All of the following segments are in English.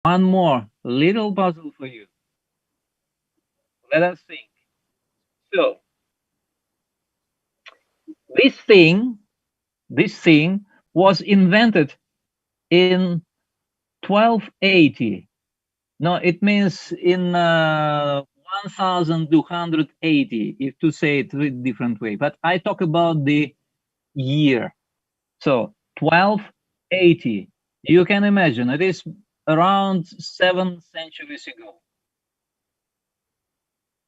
One more little puzzle for you. Let us think. So this thing, this thing was invented in 1280. No, it means in 1280, if to say it a different way. But I talk about the year. So 1280. You can imagine it is around 7 centuries ago.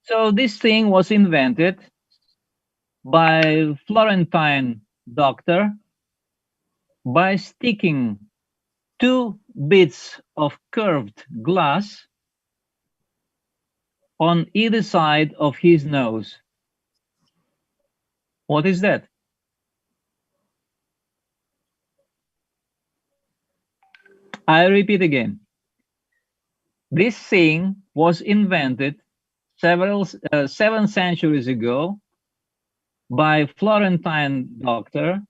So this thing was invented by Florentine doctor by sticking two bits of curved glass on either side of his nose. What is that? I repeat again. This thing was invented 7 centuries ago by Florentine doctor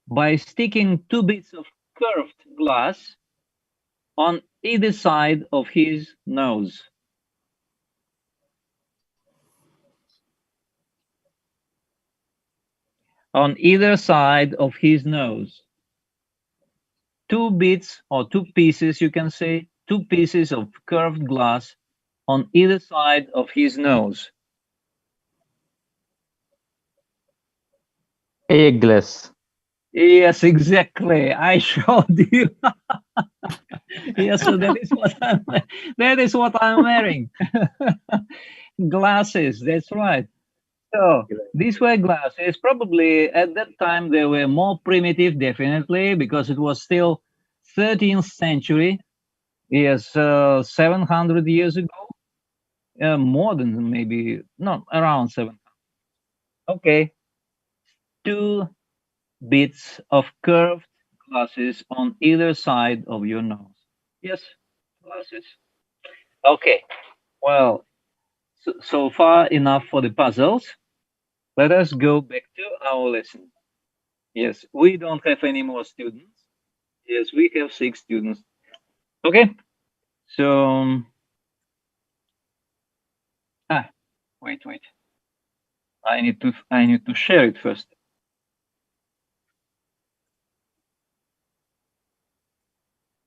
by sticking two bits of curved glass on either side of his nose. On either side of his nose. Two bits or two pieces, you can say, two pieces of curved glass on either side of his nose. Eyeglass. Yes, exactly. I showed you. Yes, so that is what I'm wearing. Glasses, that's right. So these were glasses. Probably at that time they were more primitive, definitely, because it was still 13th century. Yes, 700 years ago. More than maybe, no, around 700. Okay, two bits of curved glasses on either side of your nose. Yes, glasses. Okay, well, so far enough for the puzzles. Let us go back to our lesson. Yes, we don't have any more students. Yes, we have 6 students. Okay, so ah, wait. I need to share it first.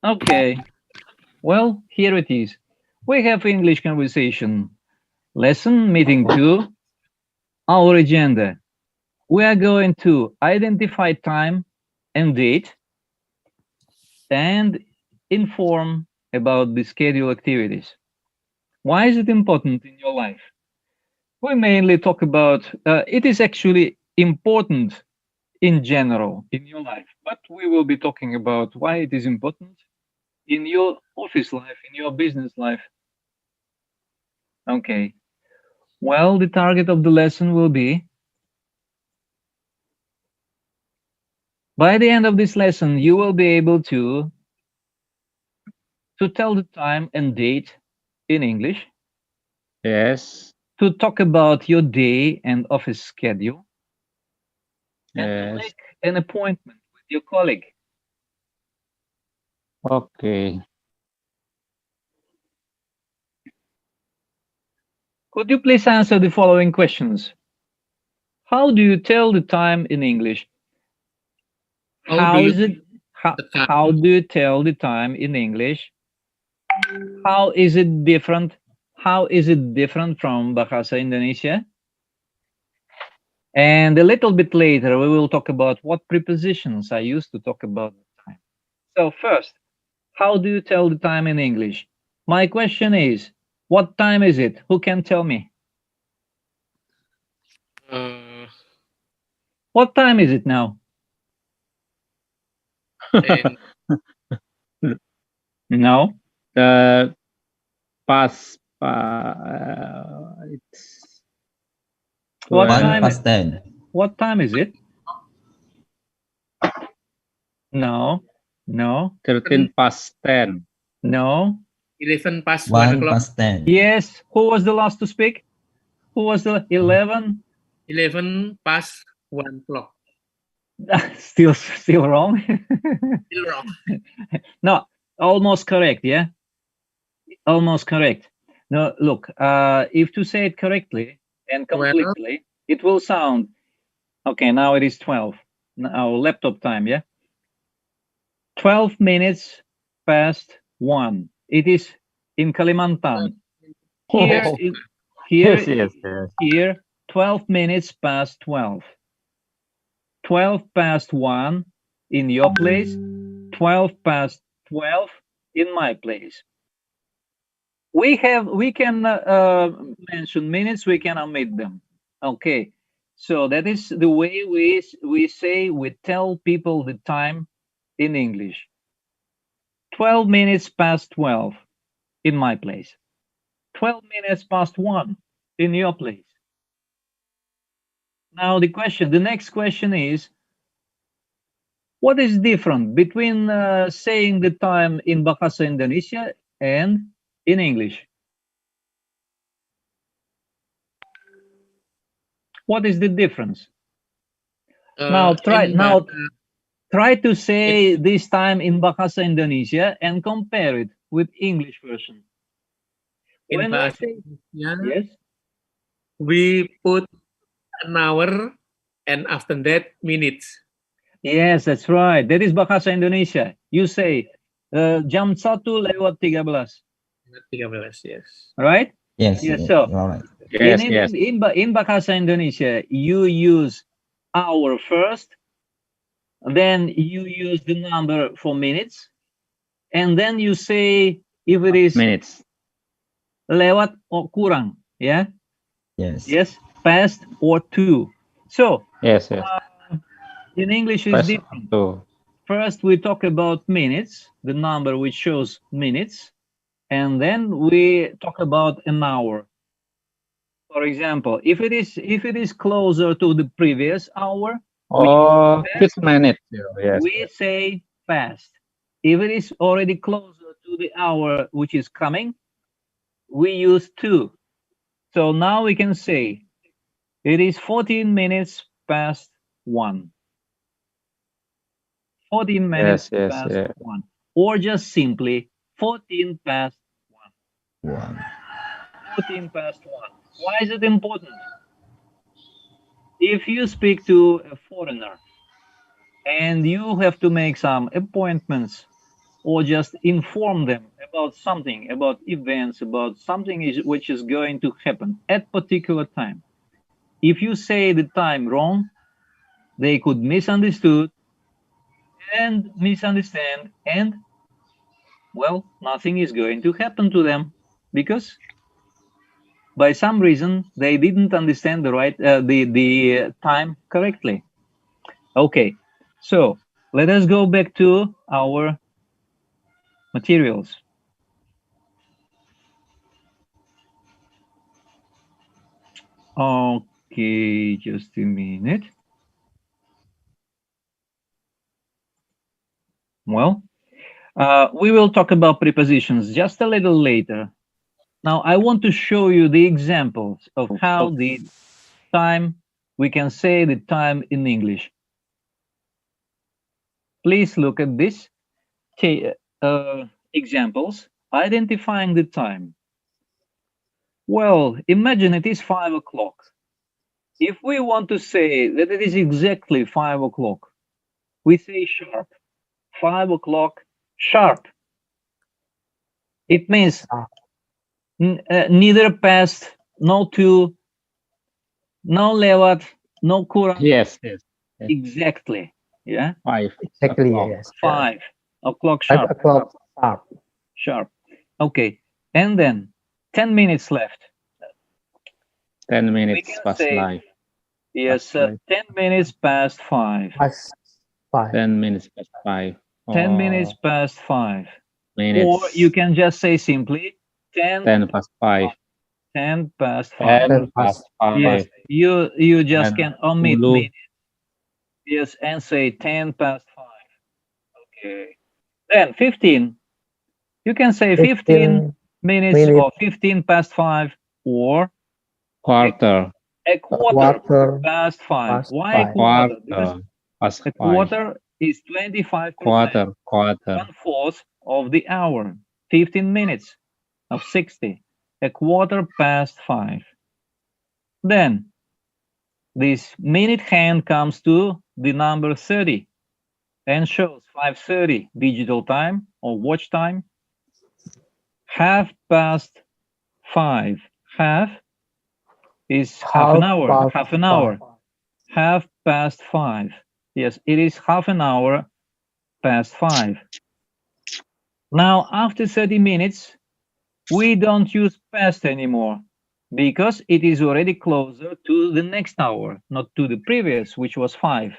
Okay, well, here it is. We have English conversation lesson meeting 2. Our agenda. We are going to identify time and date and inform about the schedule activities. Why is it important in your life? We mainly talk about it is actually important in general in your life, but we will be talking about why it is important in your office life, in your business life. Okay. Well, the target of the lesson will be by the end of this lesson, you will be able to tell the time and date in English, Yes. to talk about your day and office schedule, and to Yes. make an appointment with your colleague. Okay. Could you please answer the following questions? How do you tell the time in English? How do How you is it? the time? How do you tell the time in English? How is it different? How is it different from bahasa Indonesia? And a little bit later, we will talk about what prepositions are used to talk about the time. So first, how do you tell the time in English? My question is, what time is it? Who can tell me? Uh, What time is it now? and No. The past. It's What 12, time? 1 past 10. What time is it? No. No. 13 past 10. No. 11 past 1 1 o'clock. past 10. Yes. Who was the last to speak? Who was the 11? 11 past 1 o'clock. Still wrong. Still wrong. No, almost correct. Yeah. Almost correct. No, look, if to say it correctly and 12. completely, it will sound, okay, now it is 12. Our laptop time, yeah? 12 minutes past 1. It is in Kalimantan. Here, Oh, here, yes, yes, yes. here, 12 minutes past 12. 12 past 1 in your place, 12 past 12 in my place. We can mention minutes, we can omit them. Okay, so that is the way we tell people the time in English. 12 minutes past 12 in my place. 12 minutes past 1 in your place. Now the next question is, what is different between saying the time in Bahasa Indonesia and in English? What is the difference? Now try to say this time in Bahasa Indonesia and compare it with English version. In When we bahasa say Indonesia, yes, we put an hour and after that minutes. yes, that's right. That is Bahasa Indonesia. You say jam 1:13. 13, yes. Right? Yes, Yes. yes, So you're right. Yes, yes. in Bahasa Indonesia, you use hour first, then you use the number for minutes, and then you say if it is Minutes. lewat or kurang, yeah, Yes. yes, past or two. So Yes, yes. in English is First different. two. First we talk about minutes, the number which shows minutes, and then we talk about an hour. For example, if it is closer to the previous hour, Oh, 6 minutes. Yes. we say past. If it is already closer to the hour which is coming, we use two. So now we can say it is 14 minutes past 1. 14 minutes Yes, yes, past yes. 1. Or just simply 14 past 1. One. 14 past 1. Why is it important? If you speak to a foreigner and you have to make some appointments or just inform them about something, about events, about something which is going to happen at particular time, if you say the time wrong, they could misunderstood and misunderstand, and well, nothing is going to happen to them because by some reason they didn't understand the time correctly. Okay, so let us go back to our materials. Okay, just a minute. Well, we will talk about prepositions just a little later. Now, I want to show you the examples of how the time, we can say the time in English. Please look at this examples identifying the time. Well, imagine it is 5 o'clock. If we want to say that it is exactly 5 o'clock, we say sharp. 5 o'clock sharp. It means neither past, no to, no lewat, no kurang. Yes, yes. Exactly. Yeah. 5 Exactly, o'clock. yes. 5 o'clock 5 sharp. o'clock sharp. Sharp. Okay. And then 10 minutes left. 10 We minutes can past say, 5. yes, 10 minutes past 5. Past 5. 10 minutes past 5. 10 minutes past 5. Minutes. Or you can just say simply 10 past 5. 10 past 5. 10 past 5. Yes, you just 10 can omit 10. minutes. Yes, and say 10 past 5. Okay. Then 15. You can say 15 minutes or 15 past 5 or Quarter. a quarter past 5. past Why a 5. quarter? Because Quarter past a 5. quarter is 25%, Quarter. 1/4 of the hour, 15 minutes. of 60, a quarter past 5. Then this minute hand comes to the number 30 and shows 5:30 digital time or watch time. 5:30. Half is half an hour. Half an hour. 5:30. Yes, it is half an hour past 5. Now, after 30 minutes, we don't use past anymore because it is already closer to the next hour, not to the previous, which was 5,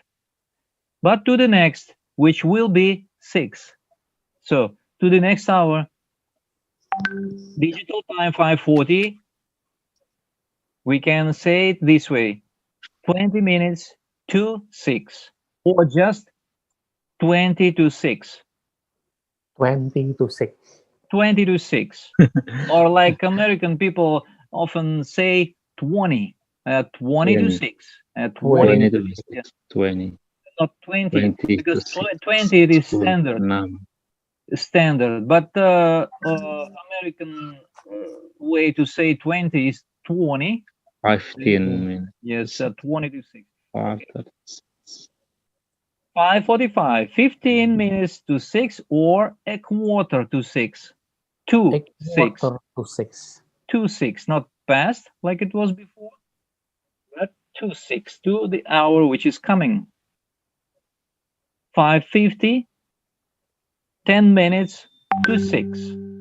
but to the next, which will be 6. So, to the next hour, digital time 5:40, we can say it this way, 20 minutes to 6, or just 20 to 6. 20 to 6. 20 to 6. Or like American people often say 20. 20 to 20. 6. 20 20 to yeah, 20. not 20, 20 because to 6. 20 it is standard. 6. But American way to say 20 is 20. 15 minutes. Yes, 20 to 6. Quarter. 5:45, 15 minutes to 6, or a quarter to 6. To A 6. quarter to 6. To 6, not past like it was before, but to 6, to the hour which is coming. 5:50, 10 minutes to 6,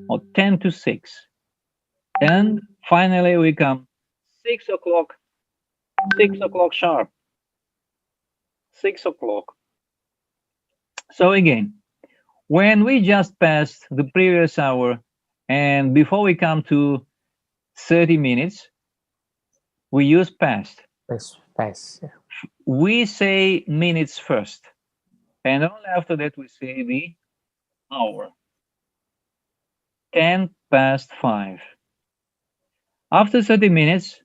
or 10 to 6. And finally we come 6 o'clock, 6 o'clock sharp. 6 o'clock. So again, when we just passed the previous hour and before we come to 30 minutes, we use past. Past. Yeah. We say minutes first, and only after that we say the hour. 5:10. After 30 minutes,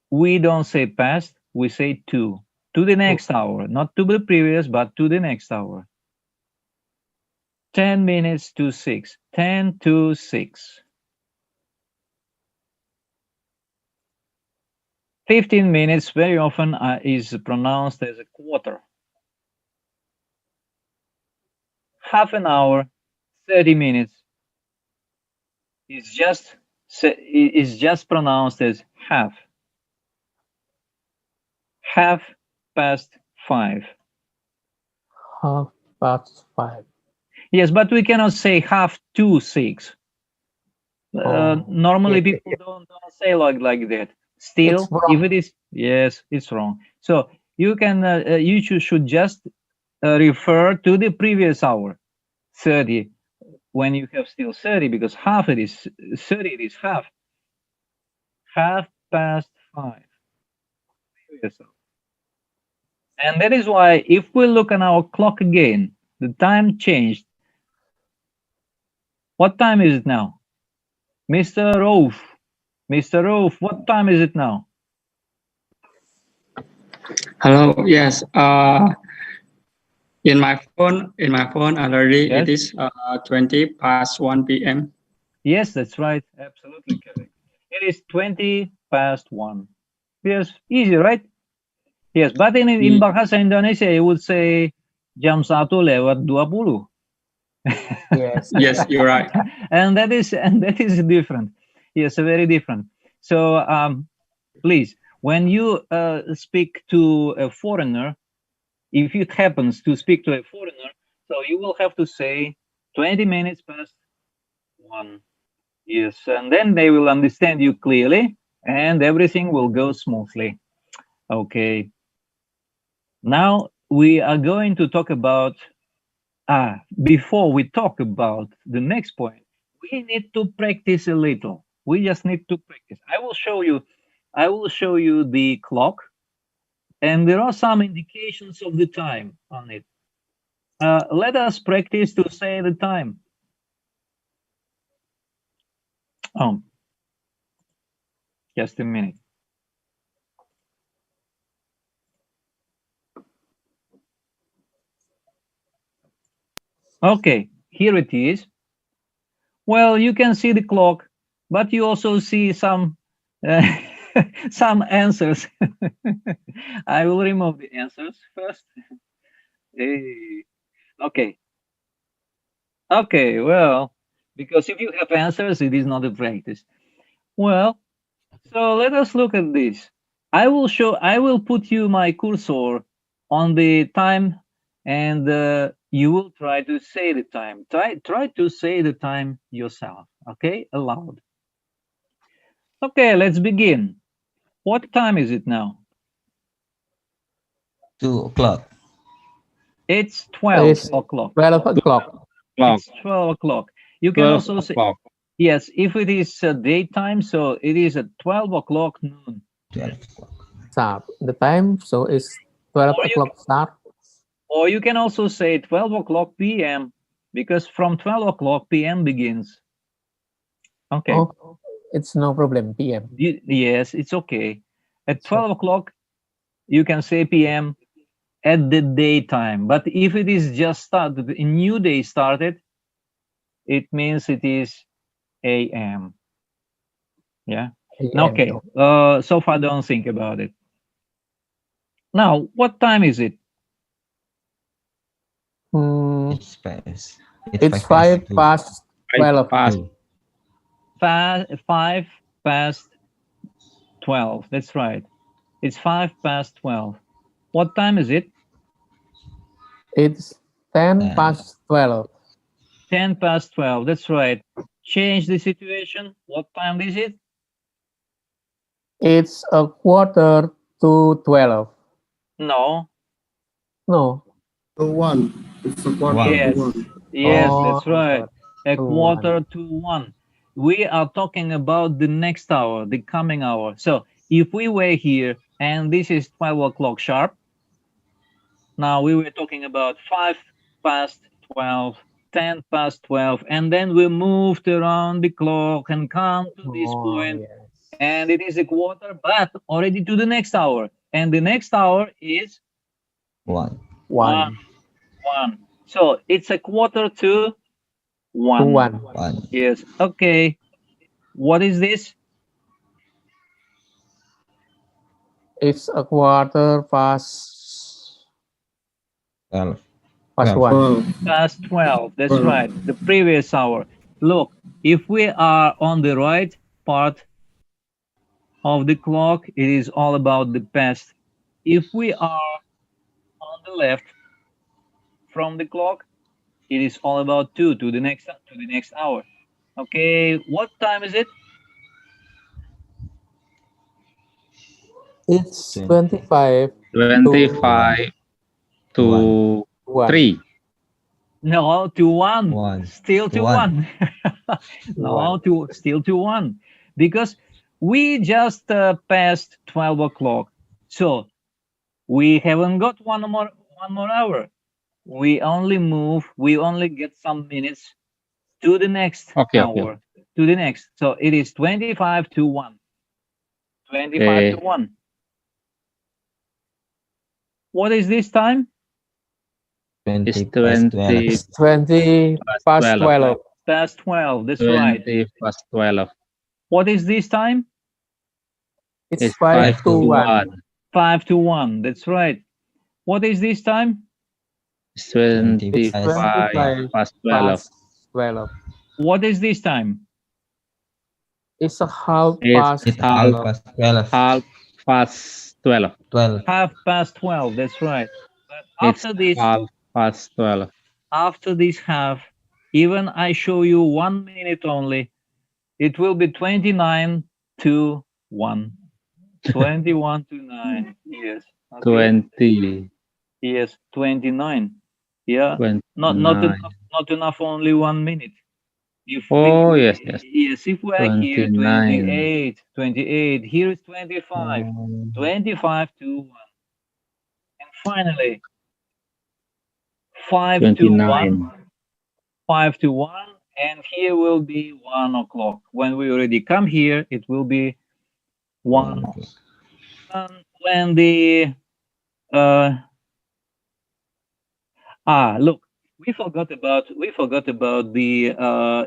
we don't say past, we say to the next hour, not to the previous, but to the next hour. 10 minutes to 6, 10 to 6. 15 minutes very often is pronounced as a quarter. Half an hour, 30 minutes is just pronounced as half. 5:30. 5:30. Yes, but we cannot say 5:30. Normally people don't say like that. Still, if it is, yes, it's wrong. So you can you should just refer to the previous hour, 30, when you have still 30, because half it is 30, it is half. 5:30. Previous hour. And that is why if we look on our clock again, the time changed. What time is it now? Mr. Rauf. Mr. Rauf, what time is it now? Hello. Yes. In my phone already, Yes. it is 20 past 1 p.m. Yes, that's right. Absolutely correct. It is 20 past 1. Yes, easy, right? Yes, but in bahasa Indonesia, you would say jam 1:20. Yes. Yes, you're right. and that is different. Yes, very different. So please, when you speak to a foreigner, if it happens to speak to a foreigner, so you will have to say 20 minutes past 1. Yes, and then they will understand you clearly and everything will go smoothly. Okay. Now we are going to talk about, before we talk about the next point, we need to practice a little. We just need to practice. I will show you the clock, and there are some indications of the time on it. Let us practice to say the time. Just a minute. Okay, here it is. Well, you can see the clock but you also see some uh, some answers. I will remove the answers first. Eh, okay. Okay, well, because if you have answers, it is not a practice. Well, so let us look at this. I will put you my cursor on the time, and you will try to say the time. Try to say the time yourself, okay? Aloud. Okay, let's begin. What time is it now? 2 o'clock. It's 12 It's o'clock. 12 o'clock. It's 12 o'clock. You can 12 also say, o'clock. yes, if it is daytime, so it is at 12 o'clock noon. 12 o'clock. Sharp. The time, so it's 12 Or you, o'clock sharp. or you can also say 12 o'clock p.m. because from 12 o'clock p.m. begins. Okay. Oh, it's no problem, PM. Yes, it's okay. At 12 o'clock, you can say p.m. at the daytime. But if it is just started, a new day started, it means it is a.m. Yeah. AM. Okay. So far, don't think about it. Now, what time is it? Hmm, It's past. it's 5 2. past 12. Past. 5 past 12. That's right. It's 5 past 12. What time is it? It's 10 10. past 12. 10 past 12. That's right. Change the situation. What time is it? It's a quarter to 12. No. No. One. It's a quarter One. Yes. to one. Yes, Oh, that's right. A to quarter to 1. We are talking about the next hour, the coming hour. So if we were here and this is 12 o'clock sharp, now we were talking about 5 past 12, 10 past 12, and then we moved around the clock and come to this Oh, point, yes. and it is a quarter, but already to the next hour. And the next hour is 1. 1 1. So it's a quarter to to 1. 1. 1. Yes. Okay. What is this? It's a quarter past 12. 1. 12. Past 12. That's 12. right. The previous hour. Look, if we are on the right part of the clock, it is all about the past. If we are on the left from the clock, it is all about 2 to the next hour. Okay, what time is it? It's 25 25 to 1. 3. No, to 1. 1. Still to 1. No, still to 1. Because we just passed 12 o'clock. So we haven't got one more hour. We only get some minutes to the next Okay, hour. okay. To the next. So it is 25 to 1. 25 to 1. What is this time? 20 It's past 12. 20 It's 20 past 12. Past 12. That's right. 20 past 12. What is this time? It's It's 5 to 1. 5 to 1. That's right. What is this time? It's 25 25 past 12. past 12. What is this time? It's a half It's past It's half 12. past 12. half past 12. 12. Half past 12. That's right. But It's half past 12. after this half, even I show you 1 minute only, it will be 29 to 1. 21 to 9. Yes. Okay. 20. Yes, 29. Yeah. 29. Not enough only 1 minute. If Oh, yes, yes. Yes, if we are here 29. 28, here is 25. 25 to 1. And finally, 5 to 1. 29. 5 to 1. And here will be 1 o'clock. When we already come here, it will be 1. When the look, we forgot about the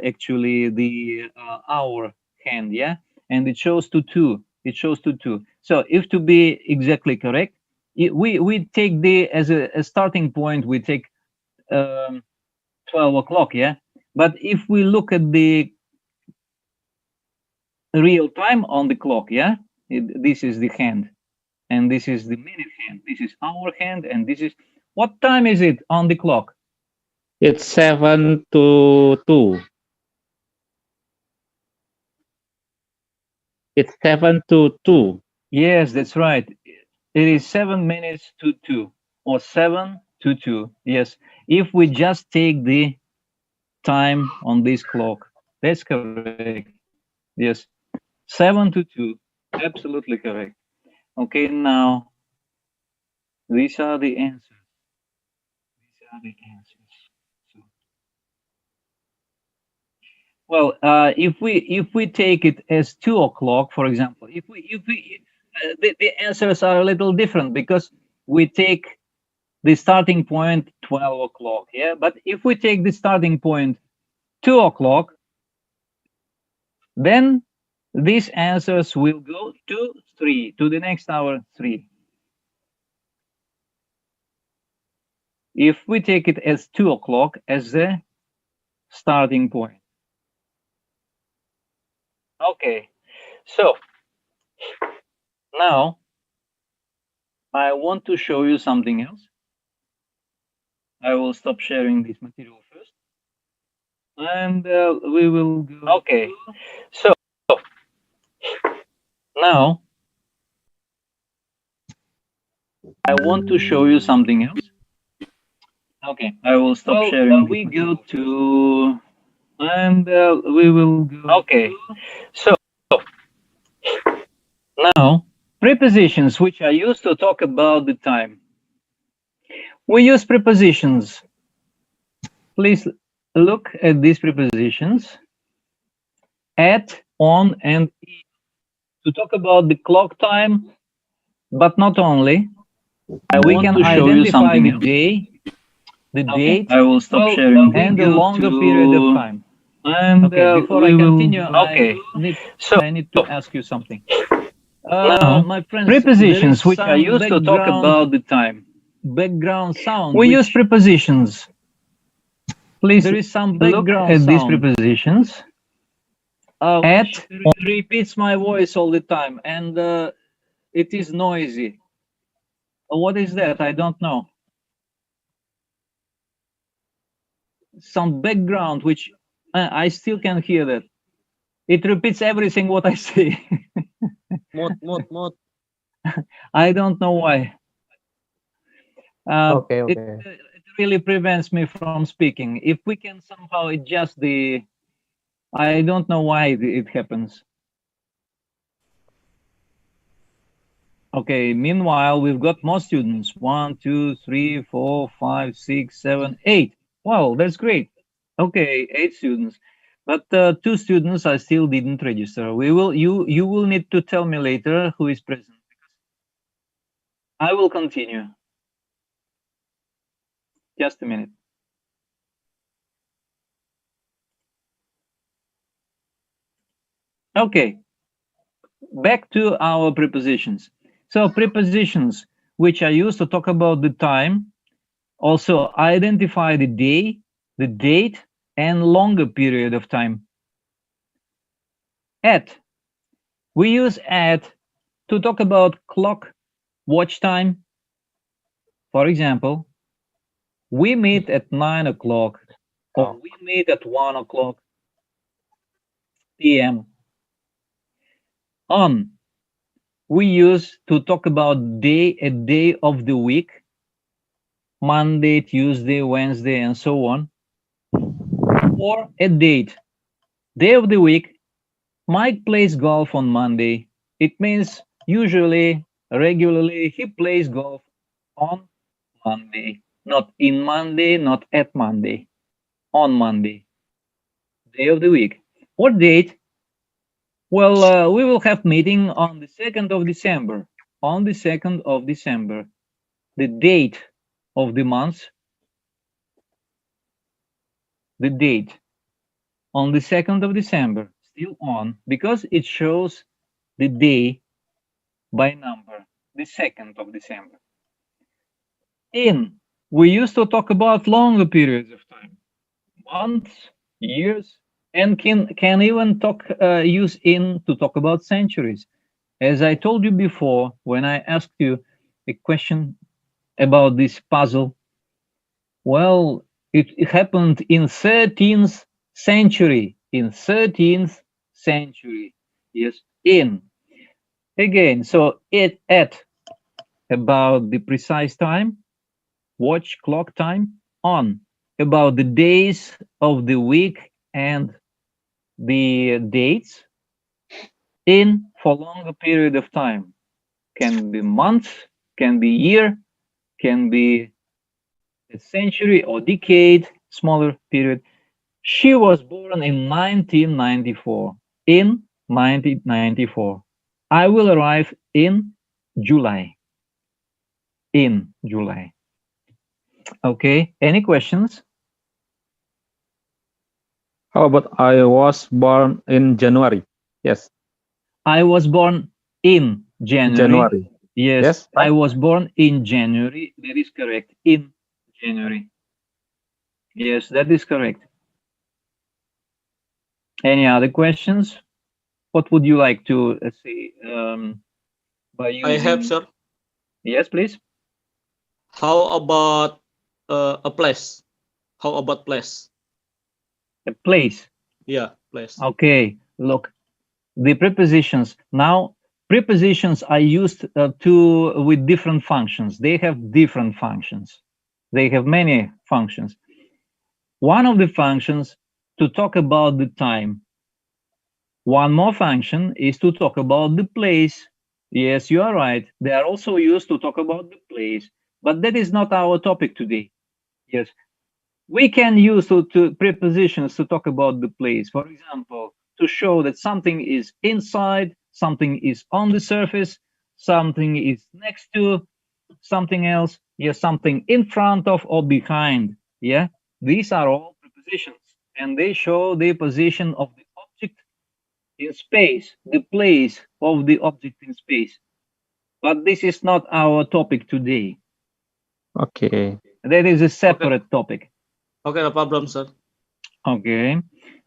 actually the hour hand, yeah, and it shows to 2. It shows to 2. So if to be exactly correct, we take the as a starting point. We take 12 o'clock, yeah. But if we look at the real time on the clock, yeah, this is the hand, and this is the minute hand. This is our hand, and this is what time is it on the clock? It's 7 to 2. It's 7 to 2. Yes, that's right. It is 7 minutes to 2 or 7 to 2. Yes, if we just take the time on this clock, that's correct. Yes, 7 to 2. Absolutely correct. Okay, now these are the answers. These are the answers. So, well, if we take it as 2 o'clock, for example, if we the answers are a little different because we take the starting point 12 o'clock, yeah. But if we take the starting point 2 o'clock, then these answers will go to 3, to the next hour 3. If we take it as 2 o'clock as the starting point. Okay, so now I want to show you something else. I will stop sharing this material first, and we will go. Okay, so now I want to show you something else. Okay, I will stop sharing. We go to, and we will go. Okay, so now prepositions which are used to talk about the time. We use prepositions. Please look at these prepositions: at, on, and in, to talk about the clock time, but not only. We can identify the day, the date. I will stop sharing, and the longer period of time. And okay, before I continue, I need to ask you something. Now, my friends, prepositions which are used to talk about the time. Background sound. We use prepositions. Please, there is some background at these prepositions. At repeats my voice all the time, and it is noisy. What is that? I don't know. Some background which I still can hear that. It repeats everything what I say. Mode. I don't know why. Okay. It really prevents me from speaking. If we can somehow adjust the, I don't know why it happens. Okay, meanwhile, we've got more students. 1, 2, 3, 4, 5, 6, 7, 8. Wow, that's great. Okay, 8 students. But 2 students I still didn't register. You will need to tell me later who is present. I will continue. Just a minute. Okay, back to our prepositions. So prepositions which are used to talk about the time also identify the day, the date, and longer period of time. At. We use at to talk about clock, watch time. For example, we meet at 9 o'clock, or we meet at 1 o'clock p.m. On. We use to talk about a day of the week, Monday, Tuesday, Wednesday, and so on. Or a date, day of the week. Mike plays golf on Monday. It means usually, regularly, he plays golf on Monday. Not in Monday, not at Monday. On Monday. Day of the week. What date? Well, we will have meeting on the 2nd of December. On the 2nd of December. The date of the month. The date. On the 2nd of December. still on because it shows the day by number, the 2nd of December. In, we used to talk about longer periods of time, months, years, and can even use in to talk about centuries. As I told you before, when I asked you a question about this puzzle, well, it happened in 13th century. In 13th century, yes, in. Again, so it at about the precise time, watch clock time, on about the days of the week and the dates, in for longer period of time. Can be months, can be year, can be a century or decade, smaller period. She was born in 1994. In 1994. I will arrive in July. In July. Okay, any questions? How about I was born in January? Yes, I was born in January. January. Yes, Yes, I right. was born in January. That is correct. In January. Yes, that is correct. Any other questions? What would you like to say by I have, using? sir. Yes, please. How about a place? How about place? A place. Yeah, place. Okay, look, the prepositions. Now, prepositions are used with different functions. They have different functions. They have many functions. One of the functions to talk about the time. One more function is to talk about the place. Yes, you are right. They are also used to talk about the place, but that is not our topic today. Yes, we can use to prepositions to talk about the place. For example, to show that something is inside, something is on the surface, something is next to something else, yeah, something in front of or behind. Yeah, these are all prepositions, and they show the position of the object in space, the place of the object in space. But this is not our topic today. Okay. That is a separate topic. Okay, no problem, sir. Okay.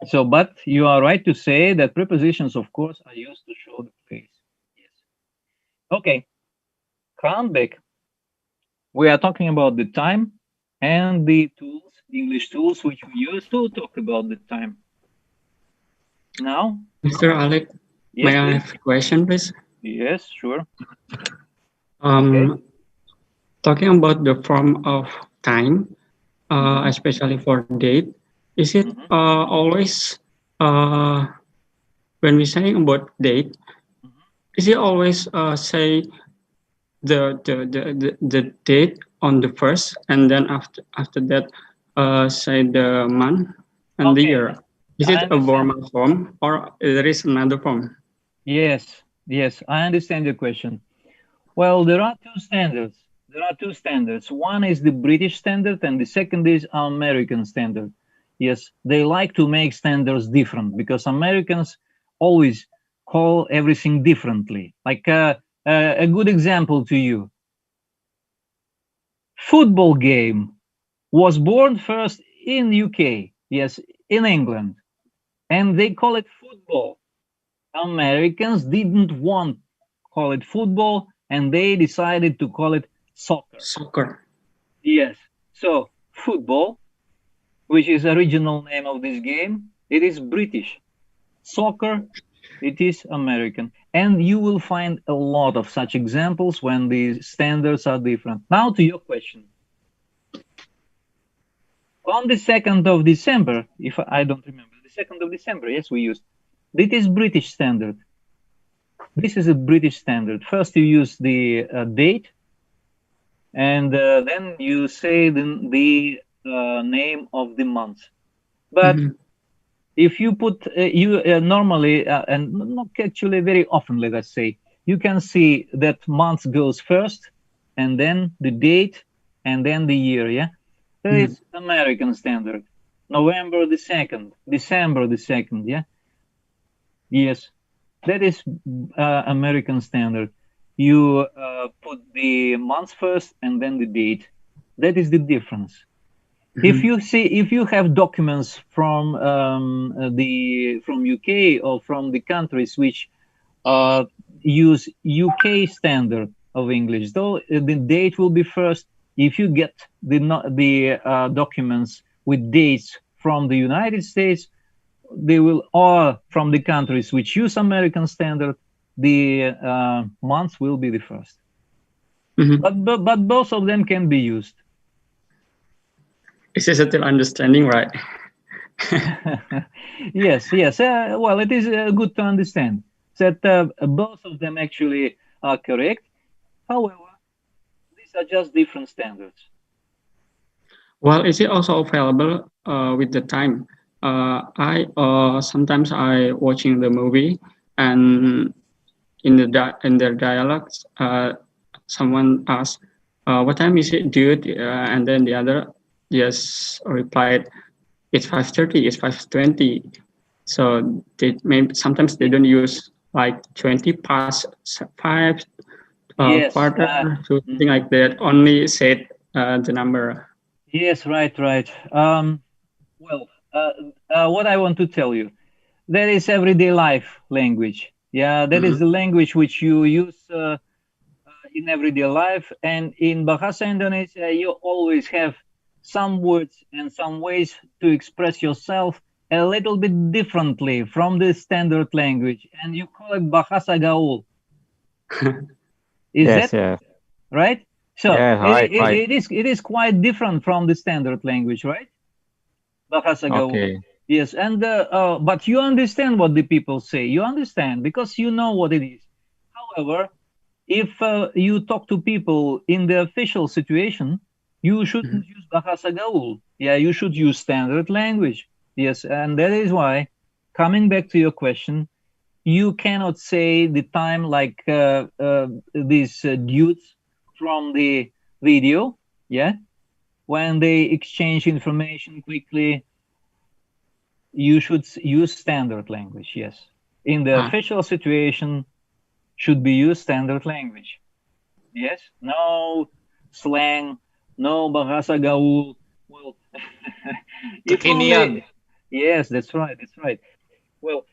So, but you are right to say that prepositions, of course, are used to show the place. Yes. Okay. Come back. We are talking about the time and the tools, English tools, which we use to talk about the time. Now, Mr. Alec, yes, may I please. have a question, please? Yes, sure. Talking about the form of time, especially for date, is it always when we saying about date, is it always say the date on the first, and then after that say the month and the Okay. year? Is I it a understand. formal form or there is another form? Yes, yes, I understand your question. Well, there are two standards. There are two standards. One is the British standard, and the second is American standard. Yes, they like to make standards different because Americans always call everything differently. Like a good example to you: football game was born first in UK. Yes, in England, and they call it football. Americans didn't want call it football, and they decided to call it soccer. Soccer. Yes. So football, which is original name of this game, it is British. Soccer, it is American. And you will find a lot of such examples when the standards are different. Now to your question. On the 2nd of December, if I don't remember, the 2nd of December, yes, we used. This is British standard. This is a British standard. First, you use the date, and then you say the name of the month. But if you put normally and not actually very often, let us say, you can see that month goes first, and then the date, and then the year. Yeah, that is American standard. November the 2nd, December the 2nd. Yeah. Yes, that is American standard. You put the month first and then the date. That is the difference. If you have documents from from UK or from the countries which use UK standard of English, though the date will be first. If you get the documents with dates from the United States, they will, or from the countries which use American standard, the months will be the first. But both of them can be used. Is this still understanding, right? Yes. Well, it is good to understand that both of them actually are correct. However, these are just different standards. Well, is it also available with the time? I sometimes I watching the movie, and in their dialogues, someone asks, "What time is it, dude?" And then the other just replied, "It's 5:30. It's 5:20." So sometimes they don't use like 20 past 5, Yes, quarter, something like that. Only said the number. Yes, right. Well, what I want to tell you, that is everyday life language. Yeah, that is the language which you use in everyday life. And in Bahasa Indonesia, you always have some words and some ways to express yourself a little bit differently from the standard language. And you call it Bahasa Gaul. Is Yes, that yes. right? So Yes, right, right. it is quite different from the standard language, right? Bahasa Gaul. Okay. Yes, and but you understand what the people say. You understand because you know what it is. However, if you talk to people in the official situation, you shouldn't use Bahasa Gaul. Yeah, you should use standard language. Yes, and that is why, coming back to your question, you cannot say the time like these dudes from the video, yeah, when they exchange information quickly. You should use standard language, yes. In the official situation, should be used standard language. Yes, no slang, no bahasa gaul. Well, if only, yes, that's right. Well,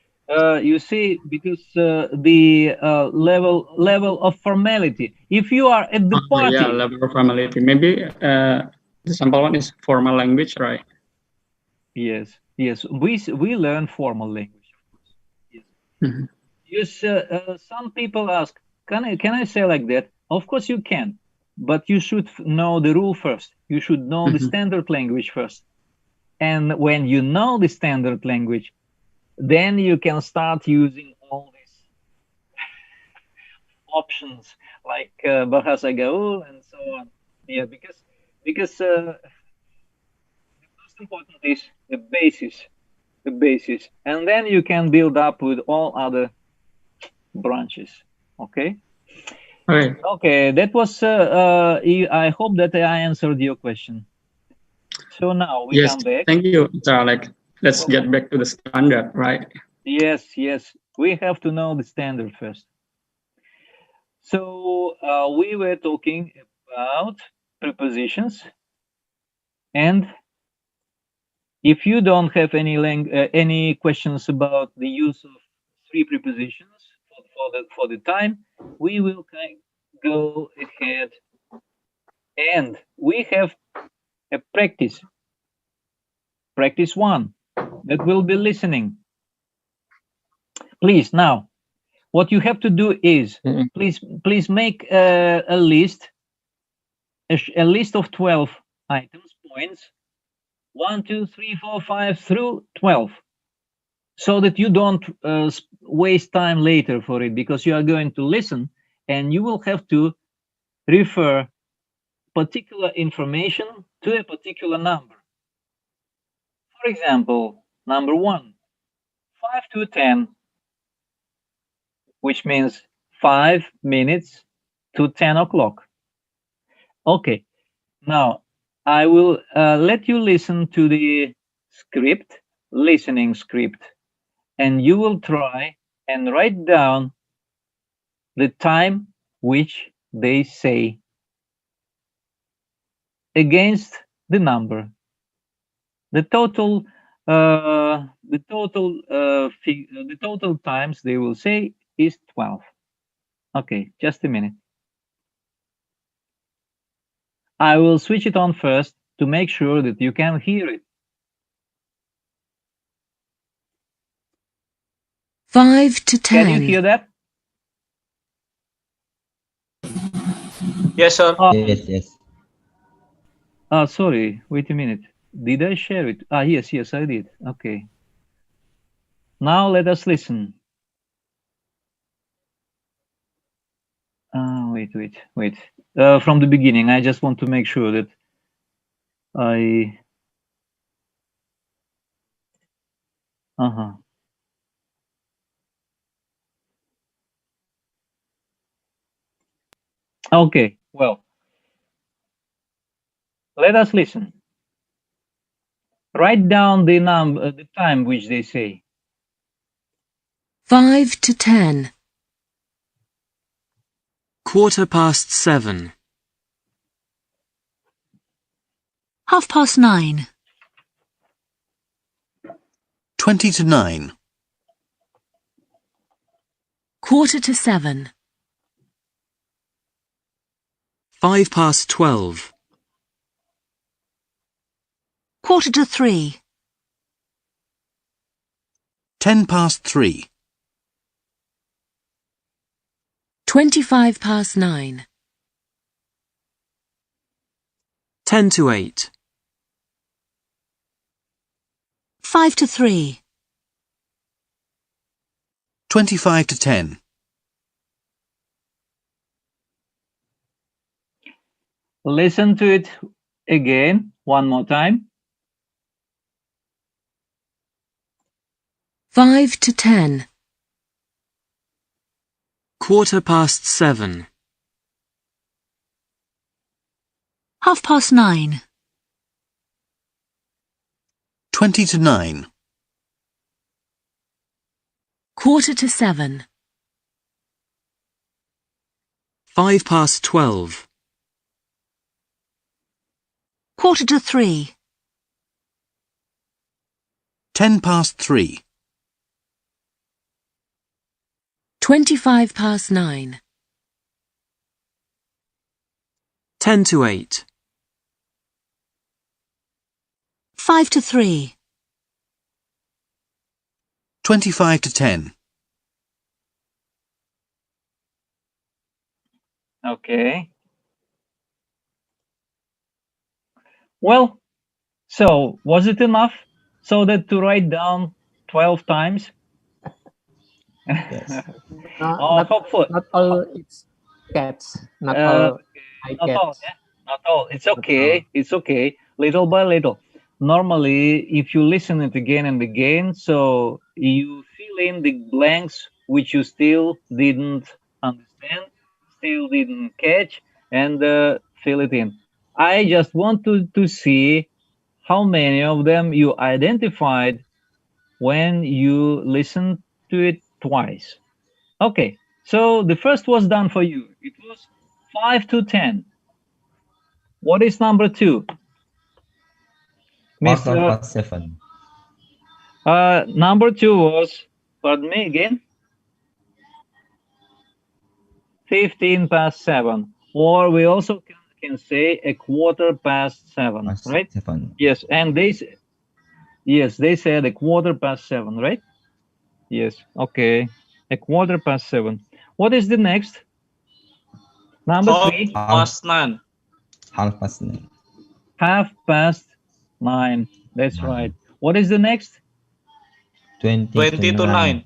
you see, because the level of formality. If you are at the party, yeah, level of formality. Maybe the sample one is formal language, right? Yes, we learn formal language, of course. Yes. Yes, some people ask, can I say like that? Of course you can, but you should know the rule first. You should know the standard language first. And when you know the standard language, then you can start using all these options like bahasa gaul and so on. Yeah, because the most important is the basis, and then you can build up with all other branches. Okay. Okay, that was I hope that I answered your question. So now we come back. Thank you, Alex. Let's get back to the standard, right? Yes, we have to know the standard first. So we were talking about prepositions, and if you don't have any questions about the use of three prepositions for the time, we will go ahead, and we have a practice one that will be listening. Please, now what you have to do is please make a list of 12 items, points 1, 2, 3, 4, 5 through 12, so that you don't waste time later for it, because you are going to listen and you will have to refer particular information to a particular number. For example, number 1, 5 to 10, which means 5 minutes to 10 o'clock. Okay, now I will let you listen to the listening script, and you will try and write down the time which they say against the number. The total times they will say is 12. Okay, just a minute. I will switch it on first to make sure that you can hear it. 5 to 10. Can you hear that? Yes, sir. Yes, yes. Sorry, wait a minute. Did I share it? Yes, I did. Okay. Now let us listen. Wait. From the beginning, I just want to make sure that I... Okay, well, let us listen. Write down the time which they say. 5 to 10. 7:15. 9:30. 20 to 9. 7:15. 12:05. 3:15. 3:10. 9:25. 8:10. 5:03. 10. Listen to it again, one more time. 5 to 10. 7:15. 9:30. 20 to 9. 7:15. 12:05. 3:15. 3:10. 9:25. 10:08. 5:03. 10. Okay. Well, so was it enough so that to write down 12 times? Yes. Hopefully. Not all it's cats. Not all I Not all, cats. yeah? Not all. It's okay. It's okay. Little by little. Normally, if you listen it again and again, so you fill in the blanks which you still didn't understand, still didn't catch, and fill it in. I just want to see how many of them you identified when you listened to it twice. Okay, so the first was done for you. It was 5 to 10. What is number 2? Quarter Mr. past 7. Number 2 was, pardon me again, 15 past 7. Or we also can say a quarter past 7, Past right? 7. Yes, and they said a quarter past 7, right? Yes, okay. A quarter past 7. What is the next? Number 3. Past 9. Half past 9. Half past 9. That's right. What is the next? 20 to 9.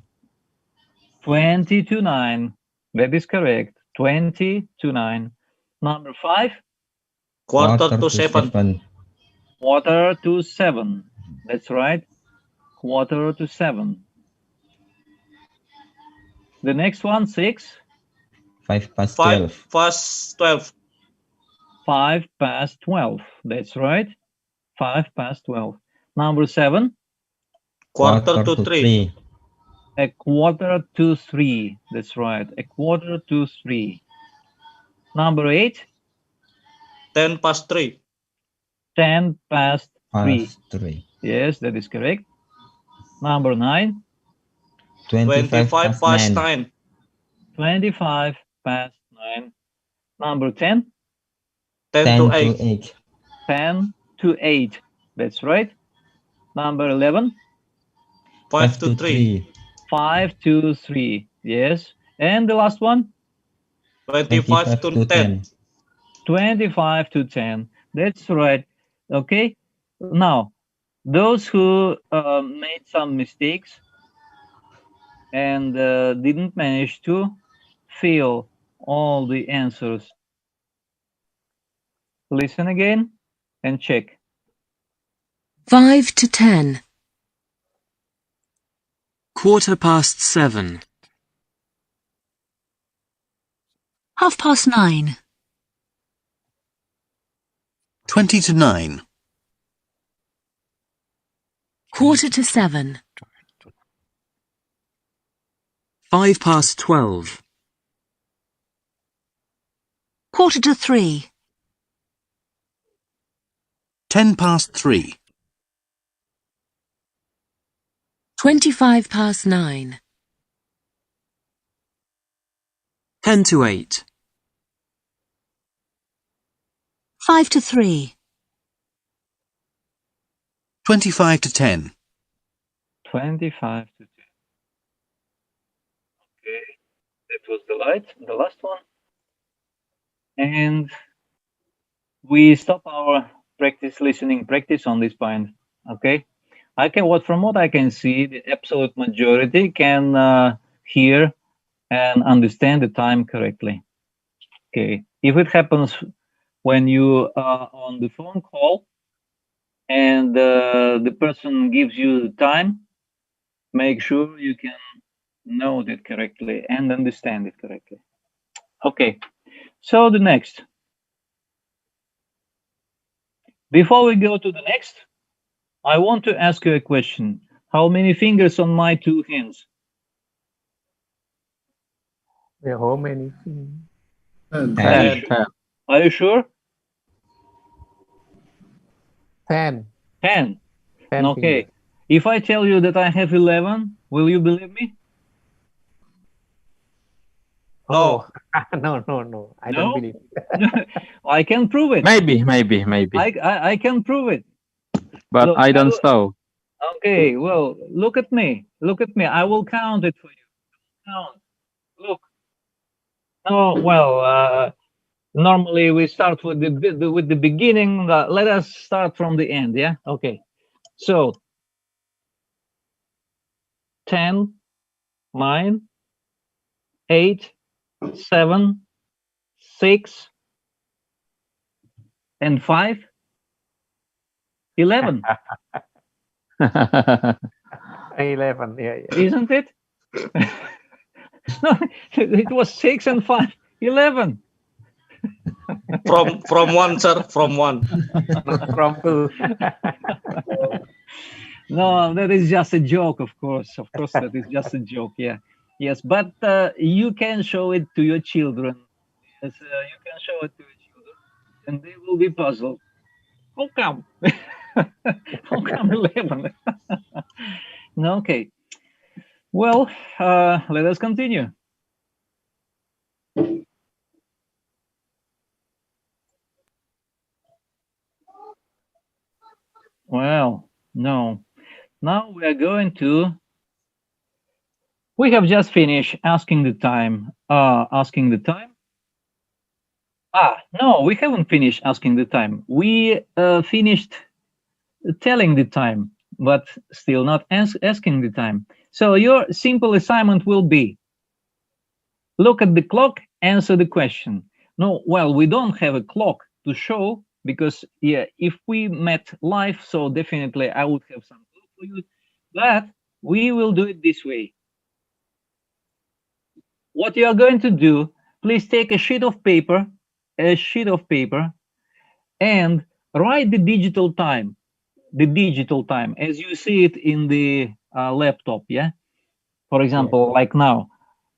20 to 9. That is correct. 20 to 9. Number 5. Quarter to 7. Quarter to 7. That's right. Quarter to 7. The next one, 6. 5 past 12. 5 past 12. 5 past 12. That's right. 5 past 12. Number 7. Quarter to 3. A quarter to 3. That's right. A quarter to 3. Number 8. 10 past 3. 10 past 3. Past 3. Yes, that is correct. Number 9. 25 past past 9. 9. 25 past 9. Number 10. 10 10 to to 8. 8. 10 to 8. That's right. Number 11. 5 to 3. 5 to 3. Yes. And the last one. 25 to 10. 25 to 10. That's right. Okay. Now, those who made some mistakes and didn't manage to fill all the answers, listen again and check. 5 to 10. Quarter past 7. 9:30. 20 to 9. Quarter to 7. 5 past 12. Quarter to 3. 10 past 3. 25 past 9. 10 to 8. 5 to 3. 25 to 10. 25 to 10. Okay. That was the last one. And we stop our listening practice on this point. Okay. From what I can see, the absolute majority can hear and understand the time correctly. Okay. If it happens when you are on the phone call and the person gives you the time, make sure you can know that correctly and understand it correctly. Okay. So the next. Before we go to the next, I want to ask you a question. How many fingers on my 2 hands? Yeah, how many? 10. 10. Are you sure? 10. 10. 10 Okay. fingers. If I tell you that I have 11, will you believe me? Oh, no. I No? don't believe. I can prove it. Maybe. I can prove it. But Look, I don't know. Okay, well, look at me. Look at me. I will count it for you. Count. Look. Oh, well, normally we start with the beginning. Let us start from the end, yeah? Okay. So 10, 9, 8, 7, 6, and 5, 11. 11. Yeah. Isn't it? No, it was 6 and 5, 11. From 1, sir. From 1. Not from 2. No, that is just a joke, of course. Of course, that is just a joke. Yeah. Yes, but you can show it to your children. Yes, you can show it to your children, and they will be puzzled. How come? How come 11? No, okay. Well, let us continue. Well, no. Now we are going to. We have just finished asking the time. Asking the time. No, we haven't finished asking the time. We finished telling the time, but still not asking the time. So your simple assignment will be: look at the clock, answer the question. No, well, we don't have a clock to show because, yeah, if we met live, so definitely I would have some clue for you, but we will do it this way. What you are going to do, please take a sheet of paper, and write the digital time as you see it in the laptop, yeah? For example, like now,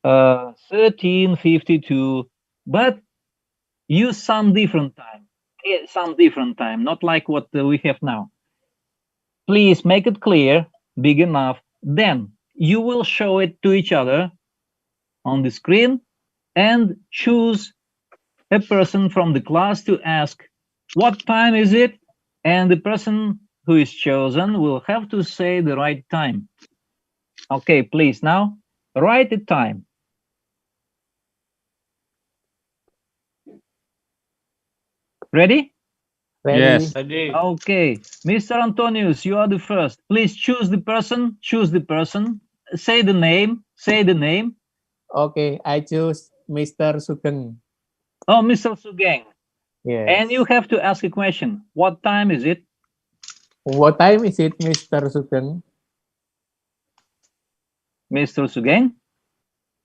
13:52, but use some different time. Some different time, not like what we have now. Please make it clear, big enough. Then you will show it to each other on the screen and choose a person from the class to ask, what time is it? And the person who is chosen will have to say the right time. Okay, please now write the time. Ready? Ready? Yes. Ready. Okay, Mr. Antonius, you are the first. Please choose the person. Choose the person. Say the name. Say the name. Okay, I choose Mr. Sugeng. Oh, Mr. Sugeng. Yes. And you have to ask a question. What time is it? What time is it, Mr. Sugeng? Mr. Sugeng?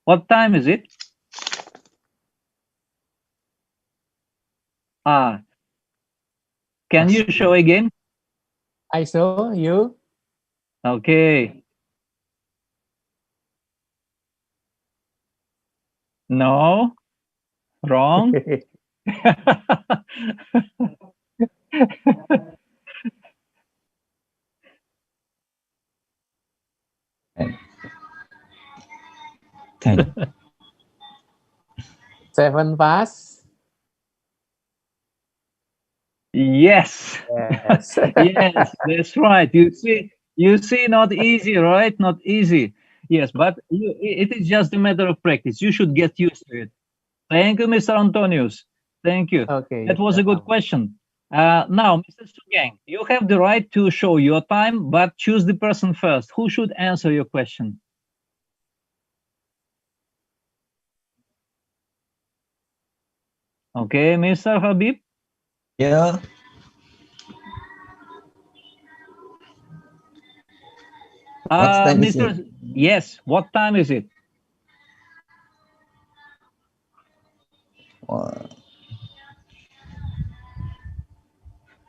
What time is it? Ah, can you show again? I saw you. Okay. No, wrong. 10. 7 past. Yes. Yes. Yes, that's right. You see, not easy, right? Not easy. Yes, but it is just a matter of practice. You should get used to it. Thank you, Mr. Antonius. Thank you. Okay. That was a good question. Now, Mr. Sugeng, you have the right to show your time, but choose the person first. Who should answer your question? Okay, Mr. Habib. Yeah. What time is Mr. it? Yes, what time is it? Uh,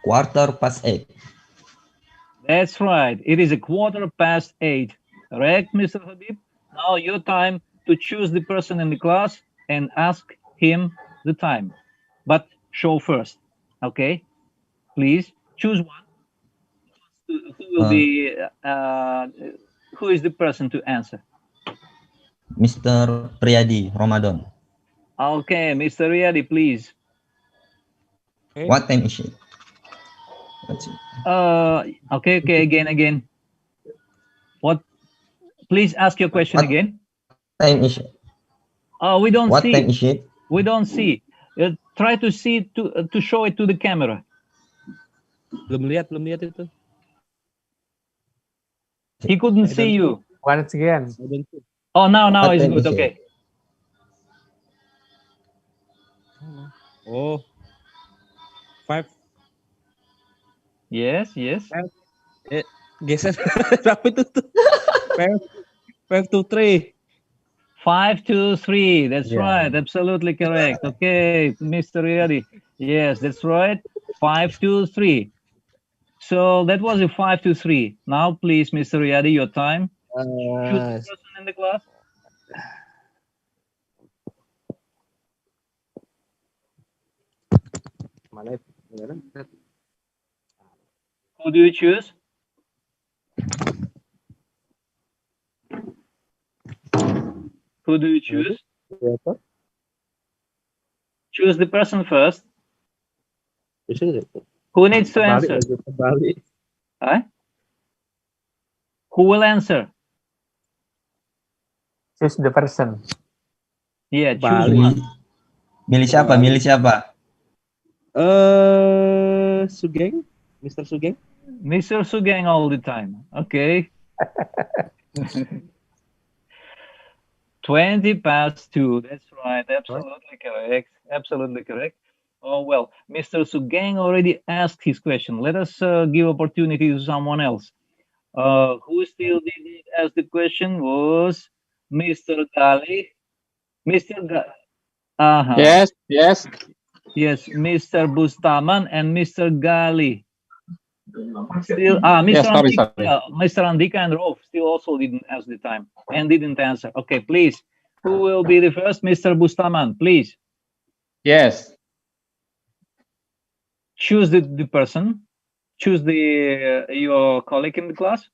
8:15. That's right. It is 8:15. Correct, Mr. Habib? Now your time to choose the person in the class and ask him the time. But show first. Okay? Please choose one. Who will be who is the person to answer? Mr. Priyadi Ramadan. Okay, Mr. Riyadi, please. Okay. What time is it? What's it? Okay, again. What? Please ask your question What again. time is it? We don't What see. time is it? We don't see. Try to see to show it to the camera. Belum lihat itu. He couldn't see you. Once again. Oh, now What it's time good. is it? Okay. Oh. 5. Yes. Geser. Berapa itu tuh? 5 to 3. 5 to 3. That's Yeah. right. Absolutely correct. Okay, Mr. Riyadi. Yes, that's right. 5 to 3. So that was a 5 to 3. Now, please, Mr. Riyadi, your time. Choose the person in the class. Who do you choose? Who do you choose? Choose the person first. Who needs to answer? Huh? Who will answer? Choose the person. Yeah, choose one. Milih siapa? Milih siapa? Sugeng, Mr. Sugeng. Mr. Sugeng all the time. Okay. 20 past 2. That's right. Absolutely correct. Absolutely correct. Oh, well, Mr. Sugeng already asked his question. Let us give opportunity to someone else. Who still didn't ask the question was Mr. Gali. Mr. Yes. Yes, Mr. Bustaman and Mr. Gali. Still, Yes, sorry. Mr. Andika and Rolf still also didn't ask the time and didn't answer. Okay, please. Who will be the first? Mr. Bustaman, please. Yes. Choose the person. Choose the your colleague in the class.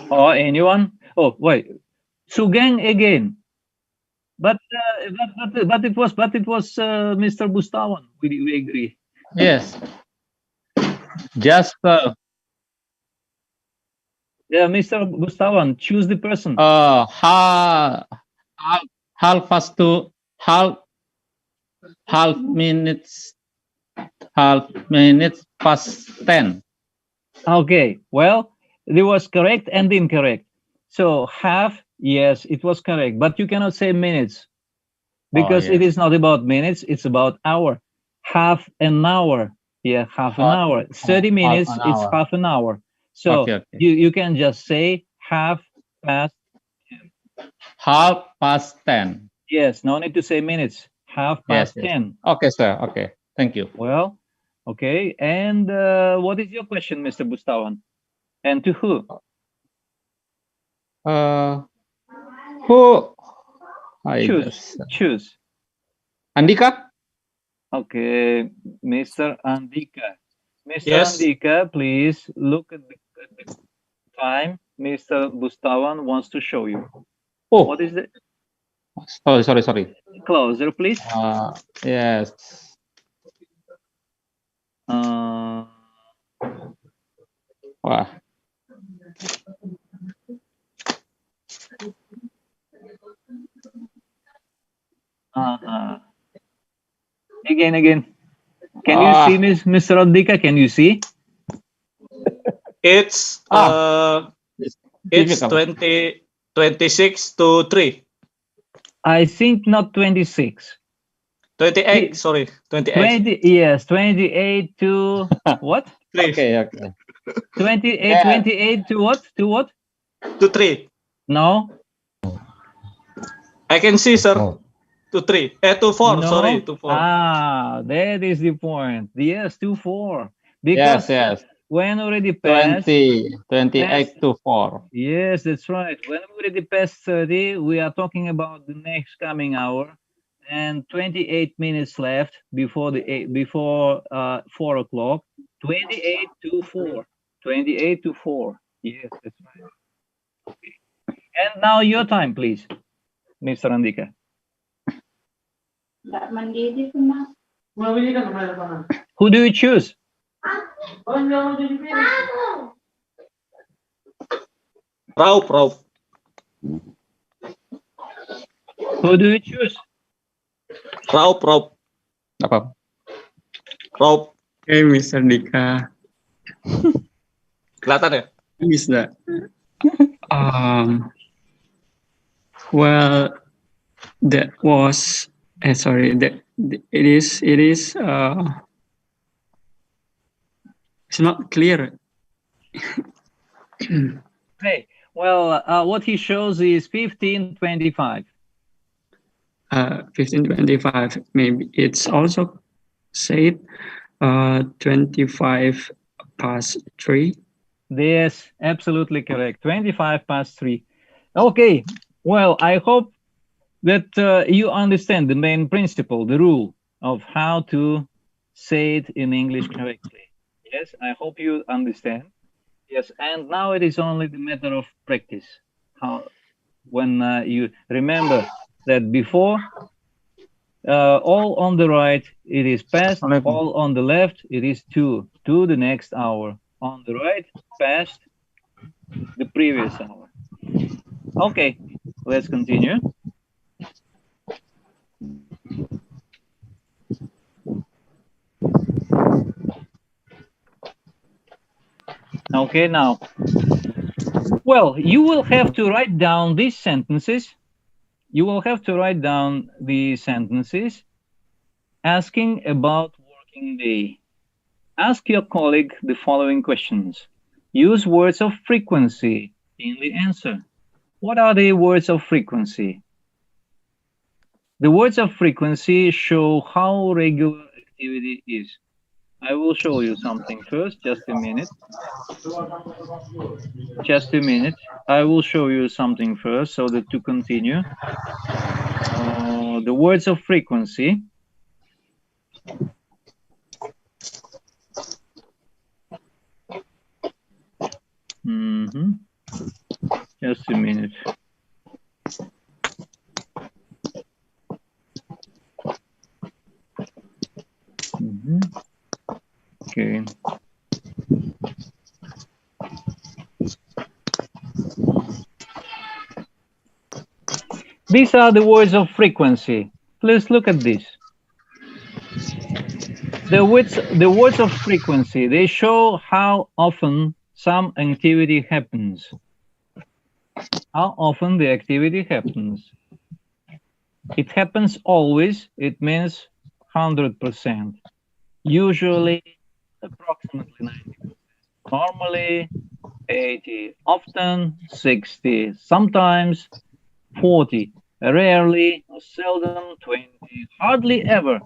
Or anyone? Oh, wait. Sugeng again. But it was Mr. Bustawan. We agree. Yes. Just Yeah, Mr. Bustawan, choose the person. half past two, half minutes past 10. Okay, well, it was correct and incorrect. So half, yes, it was correct, but you cannot say minutes because it is not about minutes, it's about hour. Half an hour, yeah, half an hour. 30 minutes, it's half an hour. So Okay. you can just say half past. Half past 10. Yes, no need to say minutes. Half past 10. Okay, sir. Okay, thank you. Well, okay. And what is your question, Mr. Bustawan? And to who? Who? Choose. Andika? Okay, Mr. Andika. Mr. Yes. Andika, please look at the time Mr. Bustawan wants to show you. Oh. What is it? Sorry. Closer, please. Yes. Wah. Again. Can you see, Mr. Andika? Can you see? It's it's 26 to 3. I think not 26. 28, sorry. 28. 28 to what? Please. Okay. 28 to what? To 3. No. I can see, sir. To 3. To 4, No. sorry. To 4. That is the point. Yes, to 4. Because Yes. when already passed 28 to 4. Yes, that's right. When we already passed 30, we are talking about the next coming hour, and 28 minutes left before 4 o'clock. 28 to 4. 28 to 4. Yes, that's right. Okay. And now your time, please, Mr. Andika. Who do you choose? Raup. Who do you choose? Raup. Apa? Raup. Hey, Mr. Dika. Kelihatan ya? Bisa. Well, that was. Sorry. It is. It's not clear. Hey, well, what he shows is 15:25. 15:25. Maybe it's also said 25 past 3. Yes, absolutely correct. 25 past 3. Okay, well, I hope that you understand the main principle, the rule of how to say it in English correctly. Yes, I hope you understand. Yes, and now it is only the matter of practice. When you remember that before, all on the right, it is past, all on the left, it is to the next hour. On the right, past the previous hour. Okay, let's continue. Okay, now, well, you will have to write down these sentences. You will have to write down the sentences asking about working day. Ask your colleague the following questions. Use words of frequency in the answer. What are the words of frequency? The words of frequency show how regular activity is. I will show you something first, just a minute. Just a minute. I will show you something first so that to continue. The words of frequency. Just a minute. Okay. These are the words of frequency. Please look at this. The words of frequency, they show how often some activity happens. How often the activity happens. It happens always, it means 100%. Usually, approximately 90%. Normally, 80. Often, 60. Sometimes, 40. Rarely, or seldom, 20. Hardly ever,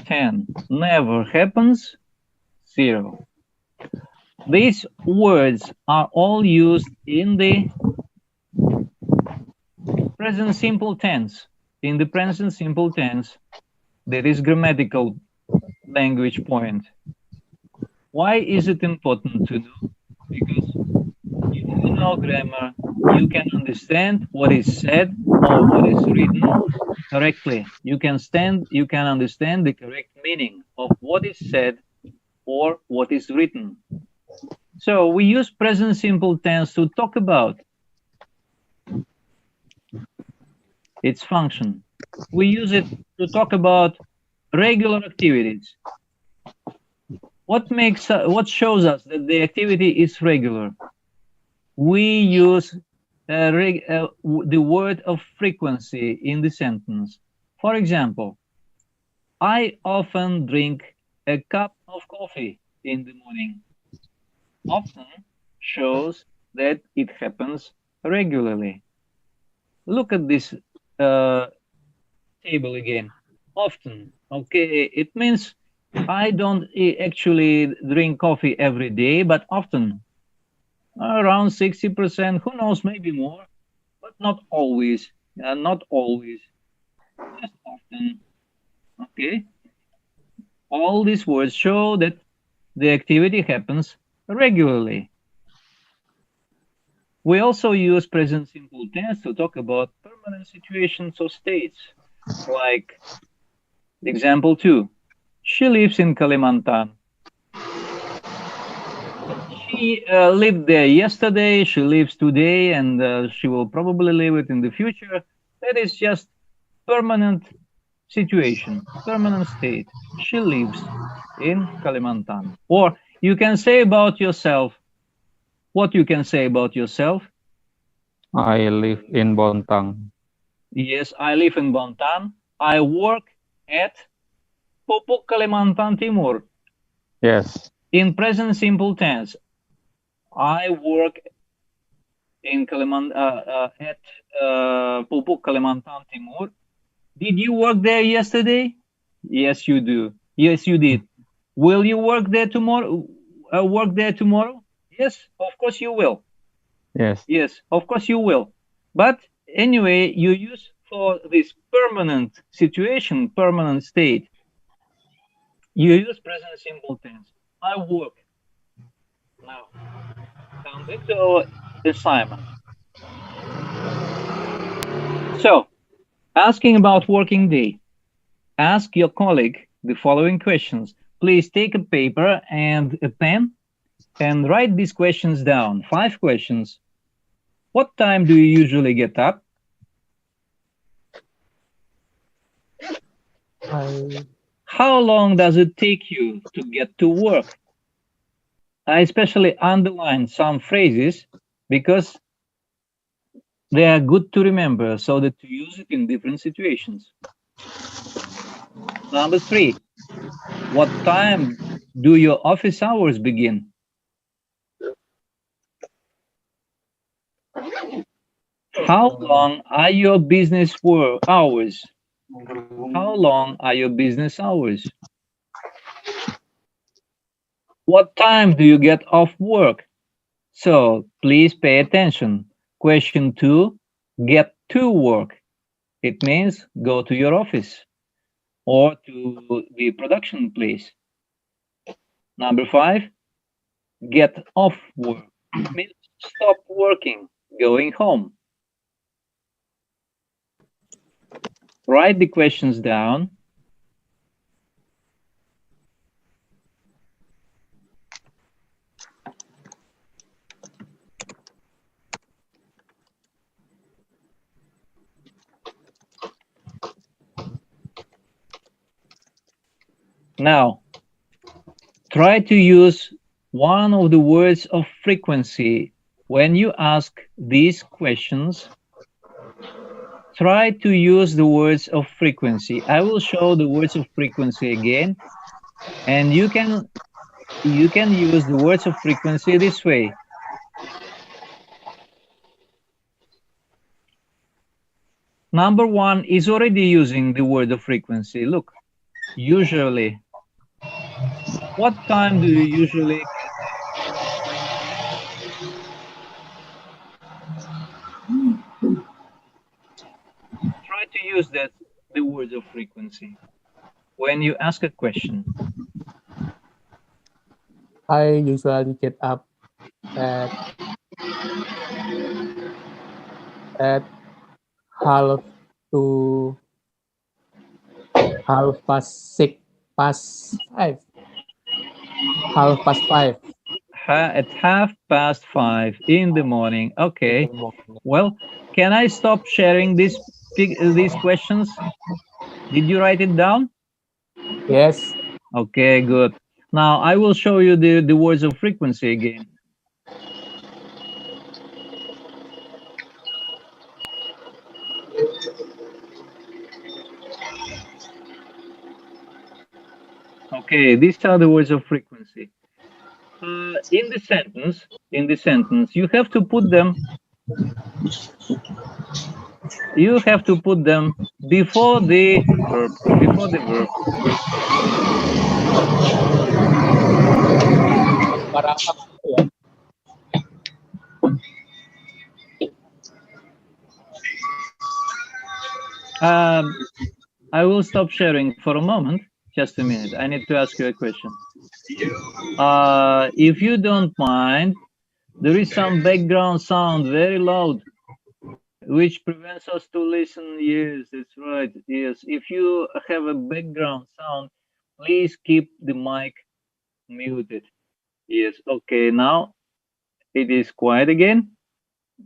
10. Never happens, 0. These words are all used in the present simple tense. In the present simple tense, there is grammatical language point. Why is it important to know? Because if you know grammar, you can understand what is said or what is written correctly. You can understand the correct meaning of what is said or what is written. So we use present simple tense to talk about its function. We use it to talk about regular activities. What shows us that the activity is regular? We use the word of frequency in the sentence. For example, I often drink a cup of coffee in the morning. Often shows that it happens regularly. Look at this table again. Often, okay, it means I don't actually drink coffee every day, but often. Around 60%, who knows, maybe more, but not always. Not always. Just often. Okay. All these words show that the activity happens regularly. We also use present simple tense to talk about permanent situations or states. Like example 2. She lives in Kalimantan. She lived there yesterday, she lives today, and she will probably live it in the future. That is just permanent situation, permanent state. She lives in Kalimantan. Or you can say about yourself, what you can say about yourself? I live in Bontang. Yes, I live in Bontang. I work at Pupuk Kalimantan Timur. Yes. In present simple tense, I work in at Pupuk Kalimantan Timur. Did you work there yesterday? Yes, you do. Yes, you did. Will you work there tomorrow? Yes, of course you will. Yes. Yes, of course you will. But anyway, you use for this permanent situation, permanent state, you use present simple tense. I work. Now, subject or assignment. So, asking about working day. Ask your colleague the following questions. Please take a paper and a pen and write these questions down. 5 questions. What time do you usually get up? How long does it take you to get to work? I especially underline some phrases because they are good to remember so that to use it in different situations. Number 3, what time do your office hours begin? How long are your business hours? How long are your business hours? What time do you get off work? So please pay attention. Question 2, get to work. It means go to your office or to the production place. Number 5, get off work. It means stop working, going home. Write the questions down. Now, try to use one of the words of frequency when you ask these questions. Try to use the words of frequency. I will show the words of frequency again, and you can use the words of frequency this way. Number 1 is already using the word of frequency. Look, usually. What time do you usually get up? Try to use the words of frequency when you ask a question. I usually get up at half to half past 6, past 5. Half past 5. At 5:30 in the morning. Okay. Well, can I stop sharing these questions? Did you write it down? Yes. Okay, good. Now I will show you the words of frequency again. Okay, these are the words of frequency. In the sentence, you have to put them. You have to put them before the verb. Before the verb. I will stop sharing for a moment. Just a minute. I need to ask you a question. If you don't mind, there is some background sound very loud, which prevents us to listen. Yes, that's right. Yes. If you have a background sound, please keep the mic muted. Yes. Okay. Now it is quiet again.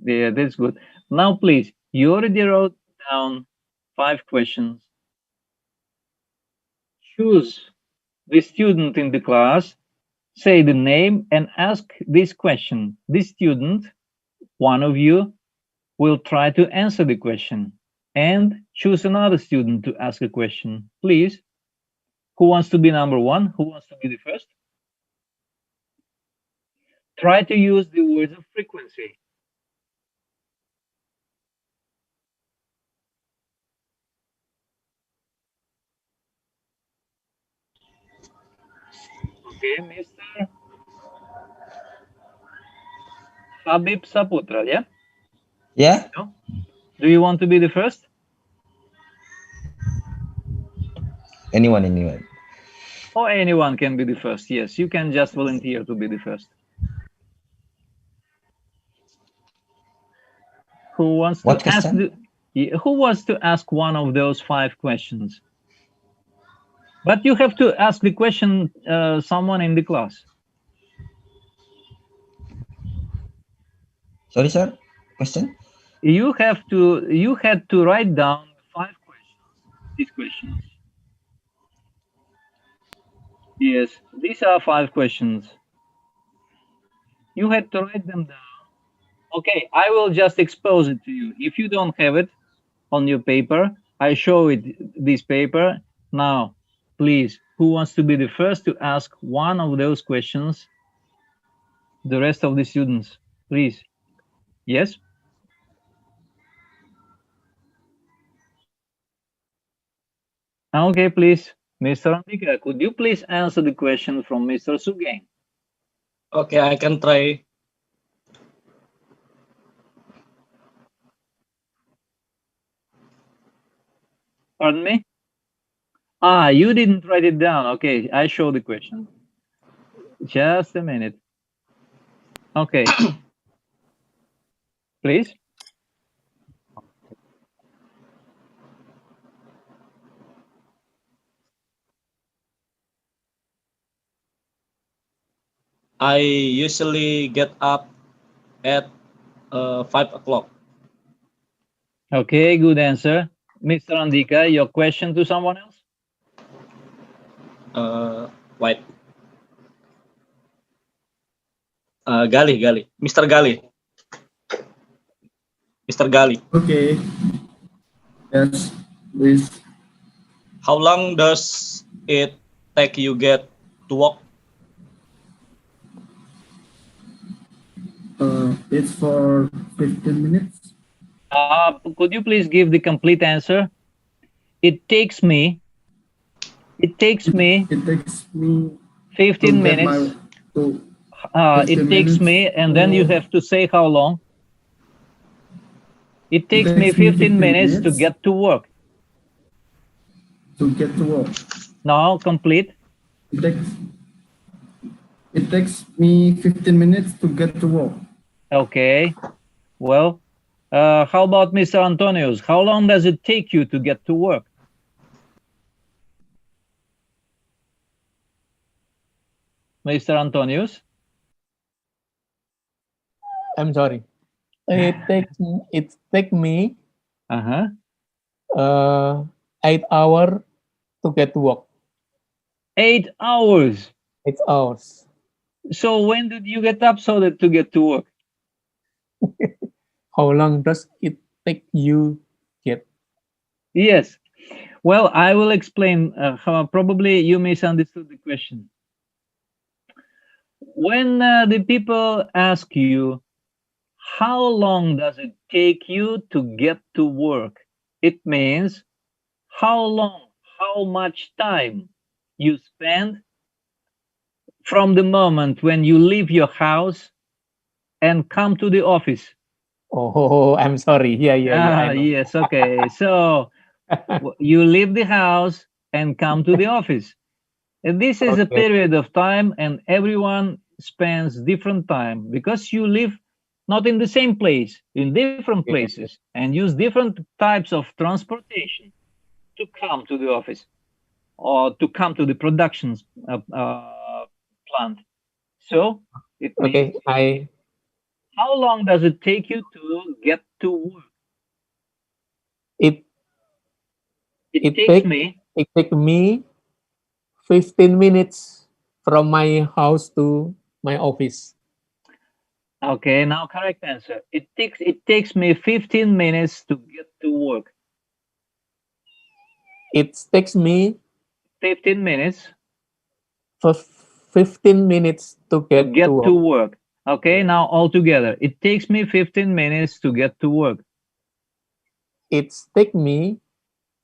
Yeah, that's good. Now, please, you already wrote down 5 questions. Choose the student in the class, say the name, and ask this question. This student, one of you, will try to answer the question, and choose another student to ask a question. Please, who wants to be number 1? Who wants to be the first? Try to use the words of frequency. Okay, Mr. Habib Saputra, yeah? Yeah? No? Do you want to be the first? Anyone. Or anyone can be the first. Yes, you can just volunteer to be the first. Who wants to ask who wants to ask one of those 5 questions? But you have to ask the question someone in the class. Sorry, sir. Question? You had to write down 5 questions. These questions. Yes, these are 5 questions. You had to write them down. Okay, I will just expose it to you. If you don't have it on your paper, I show it this paper. Now, please, who wants to be the first to ask one of those questions? The rest of the students, please. Yes? Okay, please. Mr. Andika, could you please answer the question from Mr. Sugeng? Okay, I can try. Pardon me? Ah, you didn't write it down. Okay, I show the question. Just a minute. Okay. Please. I usually get up at 5 o'clock. Okay, good answer. Mr. Andika, your question to someone else? Wait. Gali. Mr. Gali. Mr. Gali. Okay. Yes, please. How long does it take you get to work? It's for 15 minutes. Could you please give the complete answer? It takes me It takes me 15 to get minutes. to It 15 takes minutes me, and then you have to say how long. It takes me 15 minutes to get to work. to get to work. Now complete. It takes me 15 minutes to get to work. Okay. Well, how about Mr. Antonius? How long does it take you to get to work? Mr. Antonius? I'm sorry. It take me 8 hours to get to work. 8 hours. 8 hours. So when did you get up so that to get to work? How long does it take you get? Yes. Well, I will explain how probably you misunderstood the question. When the people ask you, how long does it take you to get to work? It means how long, how much time you spend from the moment when you leave your house and come to the office. Oh, I'm sorry. Yeah. I know. Yes, okay. So you leave the house and come to the office. And this is a period of time, and everyone spends different time because you live not in the same place, in different places, and use different types of transportation to come to the office or to come to the production plant. So it means, how long does it take you to get to work? It take me 15 minutes from my house to my office. Okay, now correct answer. It takes me 15 minutes to get to work. It takes me 15 minutes. 15 minutes to get to work. Okay, now all together. It takes me 15 minutes to get to work. It takes me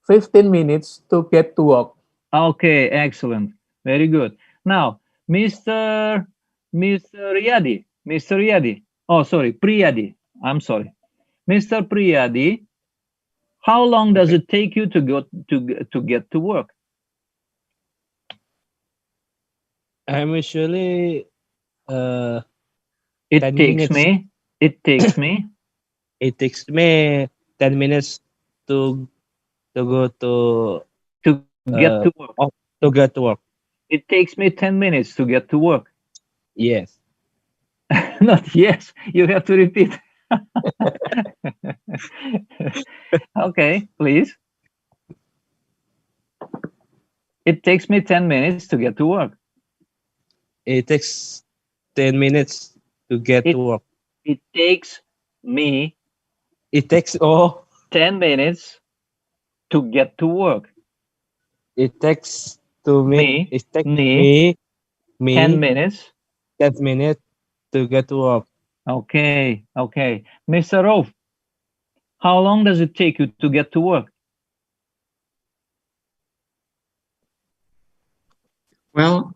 15 minutes to get to work. Okay, excellent. Very good. Now, Mr. Riyadi. Mr. Riyadi. Oh, sorry, Priyadi. I'm sorry. Mr. Priyadi, how long does it take you to go to get to work? I'm usually it 10 takes minutes. me it takes me It takes me 10 minutes to go to get to work. To get to work. It takes me 10 minutes to get to work. Yes. Not yes. You have to repeat. Okay, please. It takes me 10 minutes to get to work. It takes 10 minutes to get to work. It takes me. It takes 10 minutes to get to work. It takes to me. It takes me 10 minutes. 10 minutes to get to work. Okay, okay. Mr. Rolf, how long does it take you to get to work? Well,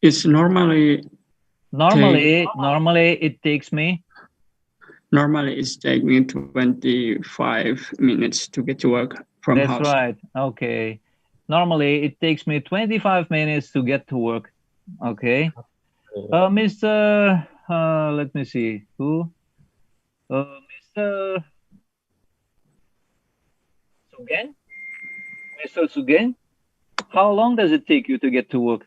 it's normally it takes me. Normally, it's take me 25 minutes to get to work from That's house. right. Okay. Normally, it takes me 25 minutes to get to work. Okay. Mr. Let me see. Who? Mr. Sugen? Mr. Sugen? How long does it take you to get to work?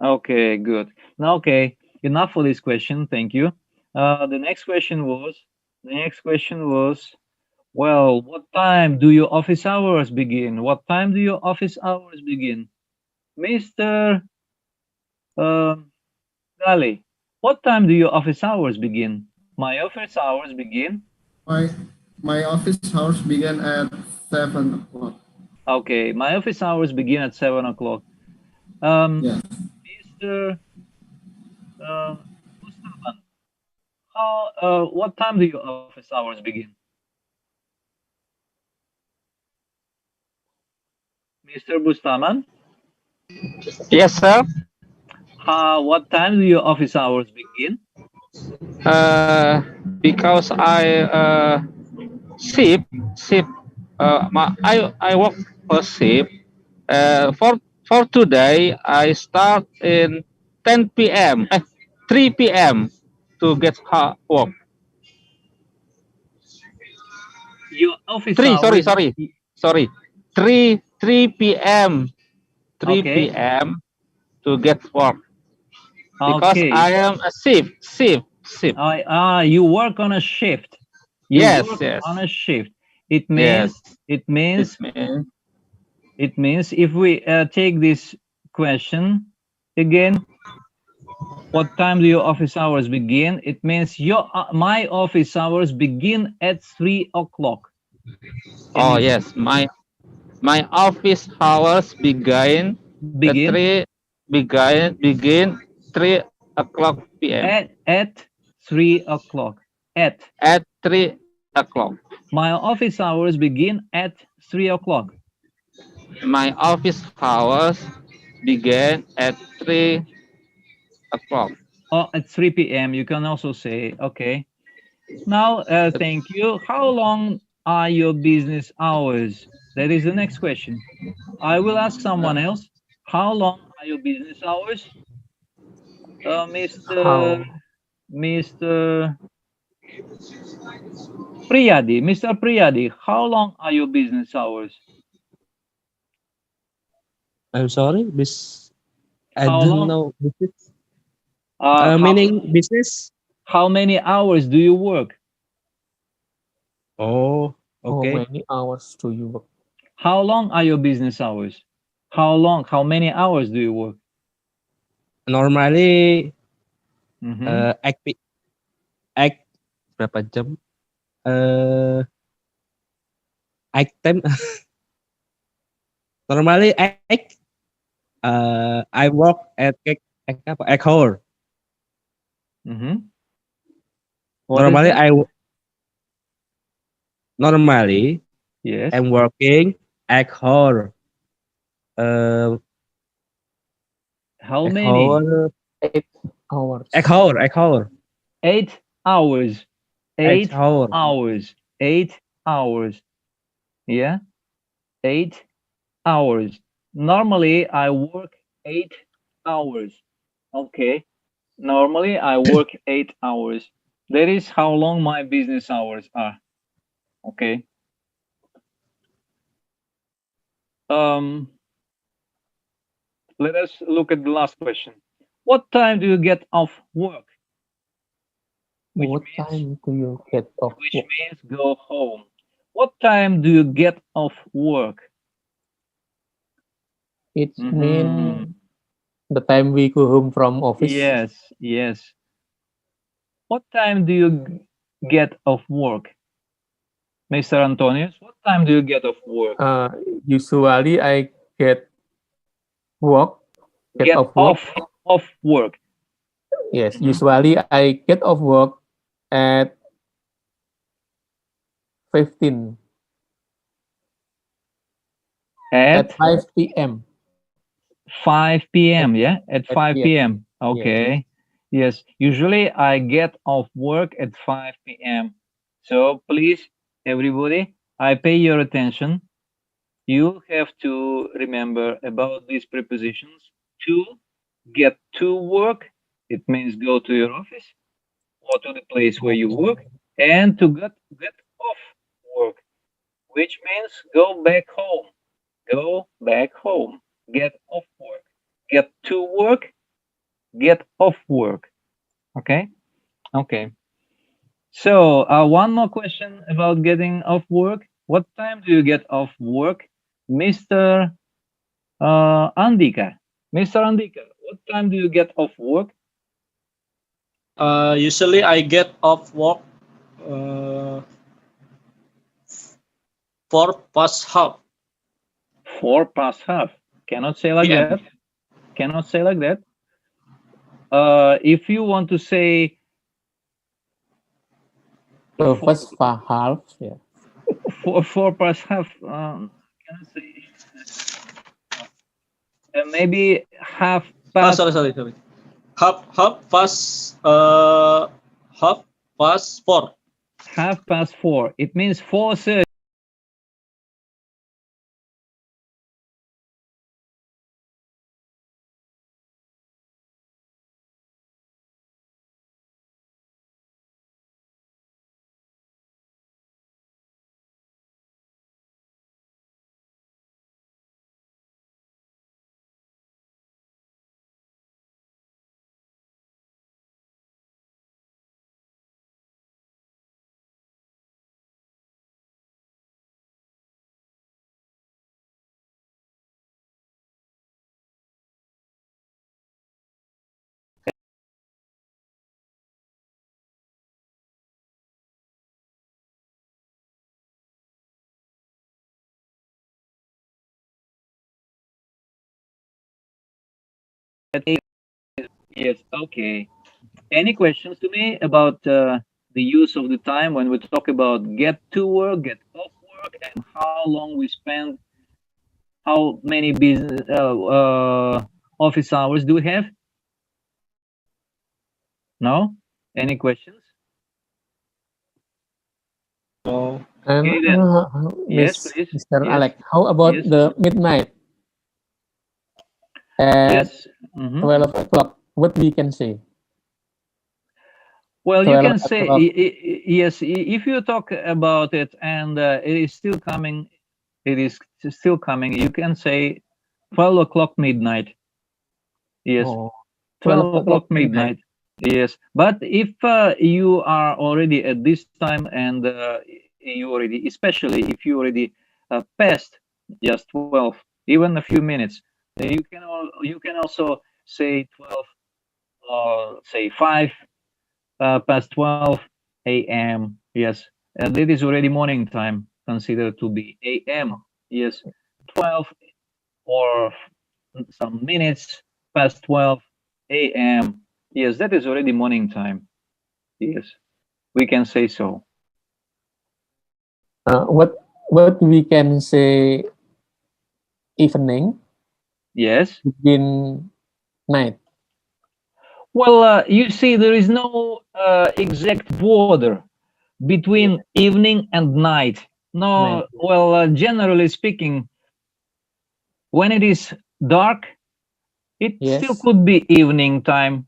Okay, good. Okay, enough for this question. Thank you. The next question was, well, what time do your office hours begin? What time do your office hours begin? Mr. Dali, what time do your office hours begin? My office hours begin. My office hours begin at 7 o'clock. Okay, my office hours begin at 7 o'clock. Yeah. Mr. Mustafa, what time do your office hours begin? Mr. Bustaman? Yes, sir. What time do your office hours begin? Because I shift. I work for shift. For today, I start in 10 p.m. 3 p.m. to get work. Your office Three. hours. Sorry. 3 p.m. 3 Okay. p.m. to get work. Because Okay. I am a shift. You work on a shift. Yes. On a shift. It means if we take this question again, what time do your office hours begin? It means my office hours begin at 3 o'clock. Yes, my office hours begin 3 o'clock p.m. At 3 o'clock. At 3 o'clock. My office hours begin at 3 o'clock. My office hours begin at 3 o'clock. At 3 p.m. You can also say, okay. Now, thank you. How long are your business hours? That is the next question. I will ask someone else. How long are your business hours? Mr. Priyadi. Mr. Priyadi, how long are your business hours? I'm sorry, I don't know business. Meaning business. How many hours do you work? Oh, okay. How many hours do you work? How long are your business hours? How many hours do you work? Normally, act berapa jam? Time. Normally, I work at hour. Normally, yes, I'm working at hour. How many? 8 hours. 8 hour. 8 hours. 8 hour. hours. 8 hours. Yeah. 8 hours. Normally, I work 8 hours. Okay. Normally, I work 8 hours. That is how long my business hours are. Okay. Let us look at the last question. What time do you get off work? What time do you get off Which work? means go home. What time do you get off work? It means the time we go home from office. Yes. What time do you get off work? Mr. Antonius, what time do you get off work? Usually I get off work. Off work. Yes, usually I get off work at 15 at 5 p.m. 5 p.m. Yeah, at At 5 yes, p.m. yes. Okay. Yes. Usually I get off work at 5 p.m. So please, everybody, I pay your attention. You have to remember about these prepositions. To get to work, it means go to your office or to the place where you work, and to get off work, which means go back home. Go back home. Get off work. Get to work. Get off work. Okay. Okay. So one more question about getting off work. What time do you get off work, Mr. Andika? Mr. Andika, what time do you get off work? Usually I get off work uh, 4 past half. 4 past half. Cannot say like PM. that. Cannot say like that. If you want to say First half, yeah. 4 past half, can I say maybe half past? Sorry. Half past half past 4. Half past 4. It means 4:30. Yes, okay. Any questions to me about the use of the time when we talk about get to work, get off work, and how long we spend, how many business office hours do we have? No? Any questions? Oh. And Okay, then. Yes, please. Mr. Yes. Alex, how about Yes. the midnight at Yes. Mhm. 12 o'clock? What we can say? Well, you 12 can say o'clock. yes if you talk about it and it is still coming. It is still coming. You can say 12 o'clock midnight. Yes, Oh, 12 o'clock midnight. Yes, but if you are already at this time and you already, especially if you already passed just 12, even a few minutes, you can also say 12 or say 5 past 12 a.m. Yes, and it is already morning time, considered to be a.m. Yes, 12 or some minutes past 12 a.m. Yes, that is already morning time. Yes, we can say so. What we can say evening? Yes. Between night. Well, you see, there is no exact border between evening and night. No, well, generally speaking, when it is dark, it still could be evening time,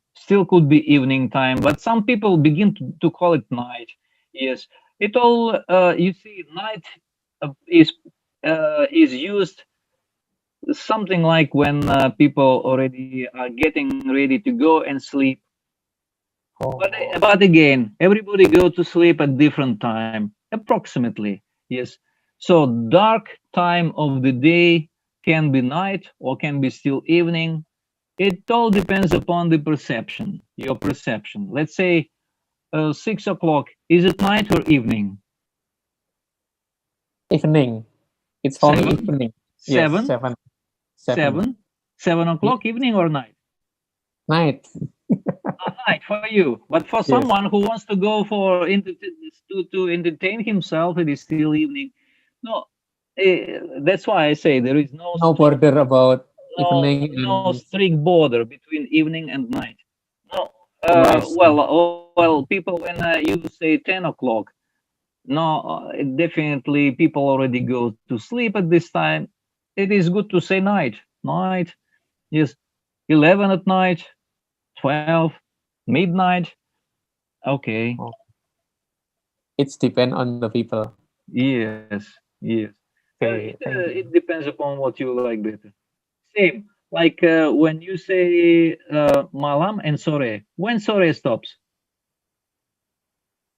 but some people begin to call it night. Yes, it all, you see, night is used something like when people already are getting ready to go and sleep. But again, everybody go to sleep at different time, approximately. Yes. So dark time of the day can be night or can be still evening. It all depends upon the perception, your perception. Let's say 6 o'clock. Is it night or evening? Evening. It's only 7? evening. 7? Yes, 7. 7? 7 o'clock, evening or night? Night. night for you, but for someone who wants to go for to entertain himself, it is still evening. No, that's why I say there is no No border about no evening no and strict border between evening and night. No, I see. well, people when you say 10 o'clock, no, definitely people already go to sleep at this time. It is good to say night, night. Yes, 11 at night, 12, midnight. Okay. It's depend on the people. Yes, yes. Okay, thank you. It depends upon what you like better. Same, like when you say malam and sore. When sore stops?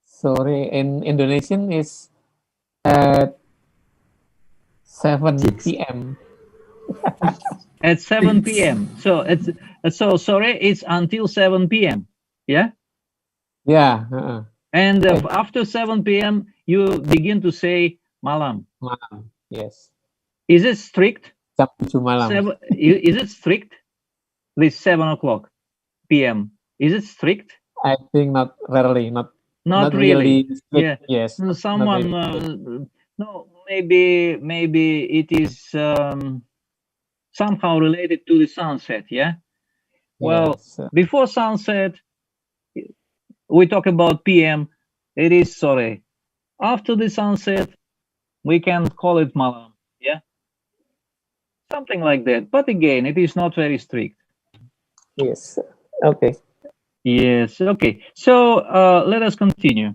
Sore in Indonesian is at 7 p.m. At 7 p.m. So it's sore is until 7 p.m. Yeah. Yeah. And after 7 p.m. you begin to say malam. Malam. Yes. Is it strict? Jam 7 malam. Is it strict? This 7 o'clock p.m. Is it strict? I think not rarely, Not really. strict. Yeah. Yes. No, not someone really strict. no, maybe it is somehow related to the sunset. Yeah. Well, Yes. before sunset, we talk about PM. It is sore. After the sunset, we can call it malam. Yeah. Something like that. But again, it is not very strict. Yes. Okay. Yes. Okay. So let us continue.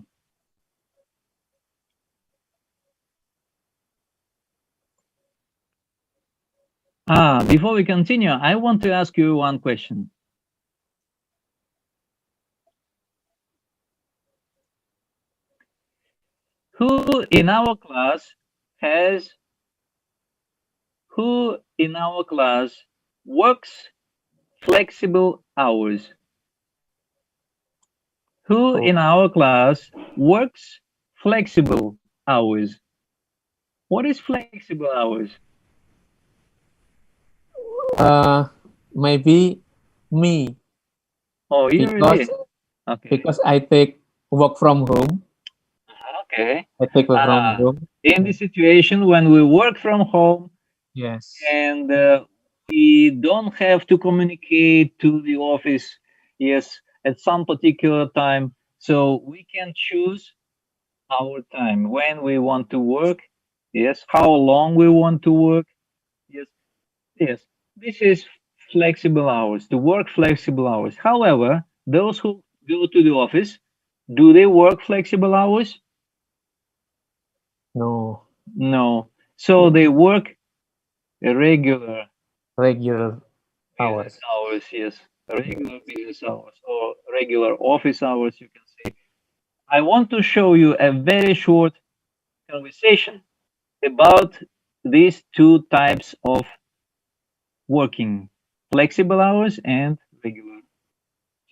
Before we continue, I want to ask you one question. Who in our class works flexible hours? Who in our class works flexible hours? What is flexible hours? Maybe me. Oh, you really? Okay. Because I take work from home. Okay. I take work from home. In the situation when we work from home, yes, and we don't have to communicate to the office, yes, at some particular time, so we can choose our time when we want to work, yes, how long we want to work, yes, yes. This is flexible hours, to work flexible hours. However, those who go to the office, do they work flexible hours? No. No. So they work regular hours. Hours, yes. Regular business hours or regular office hours, you can say. I want to show you a very short conversation about these two types of working, flexible hours and regular.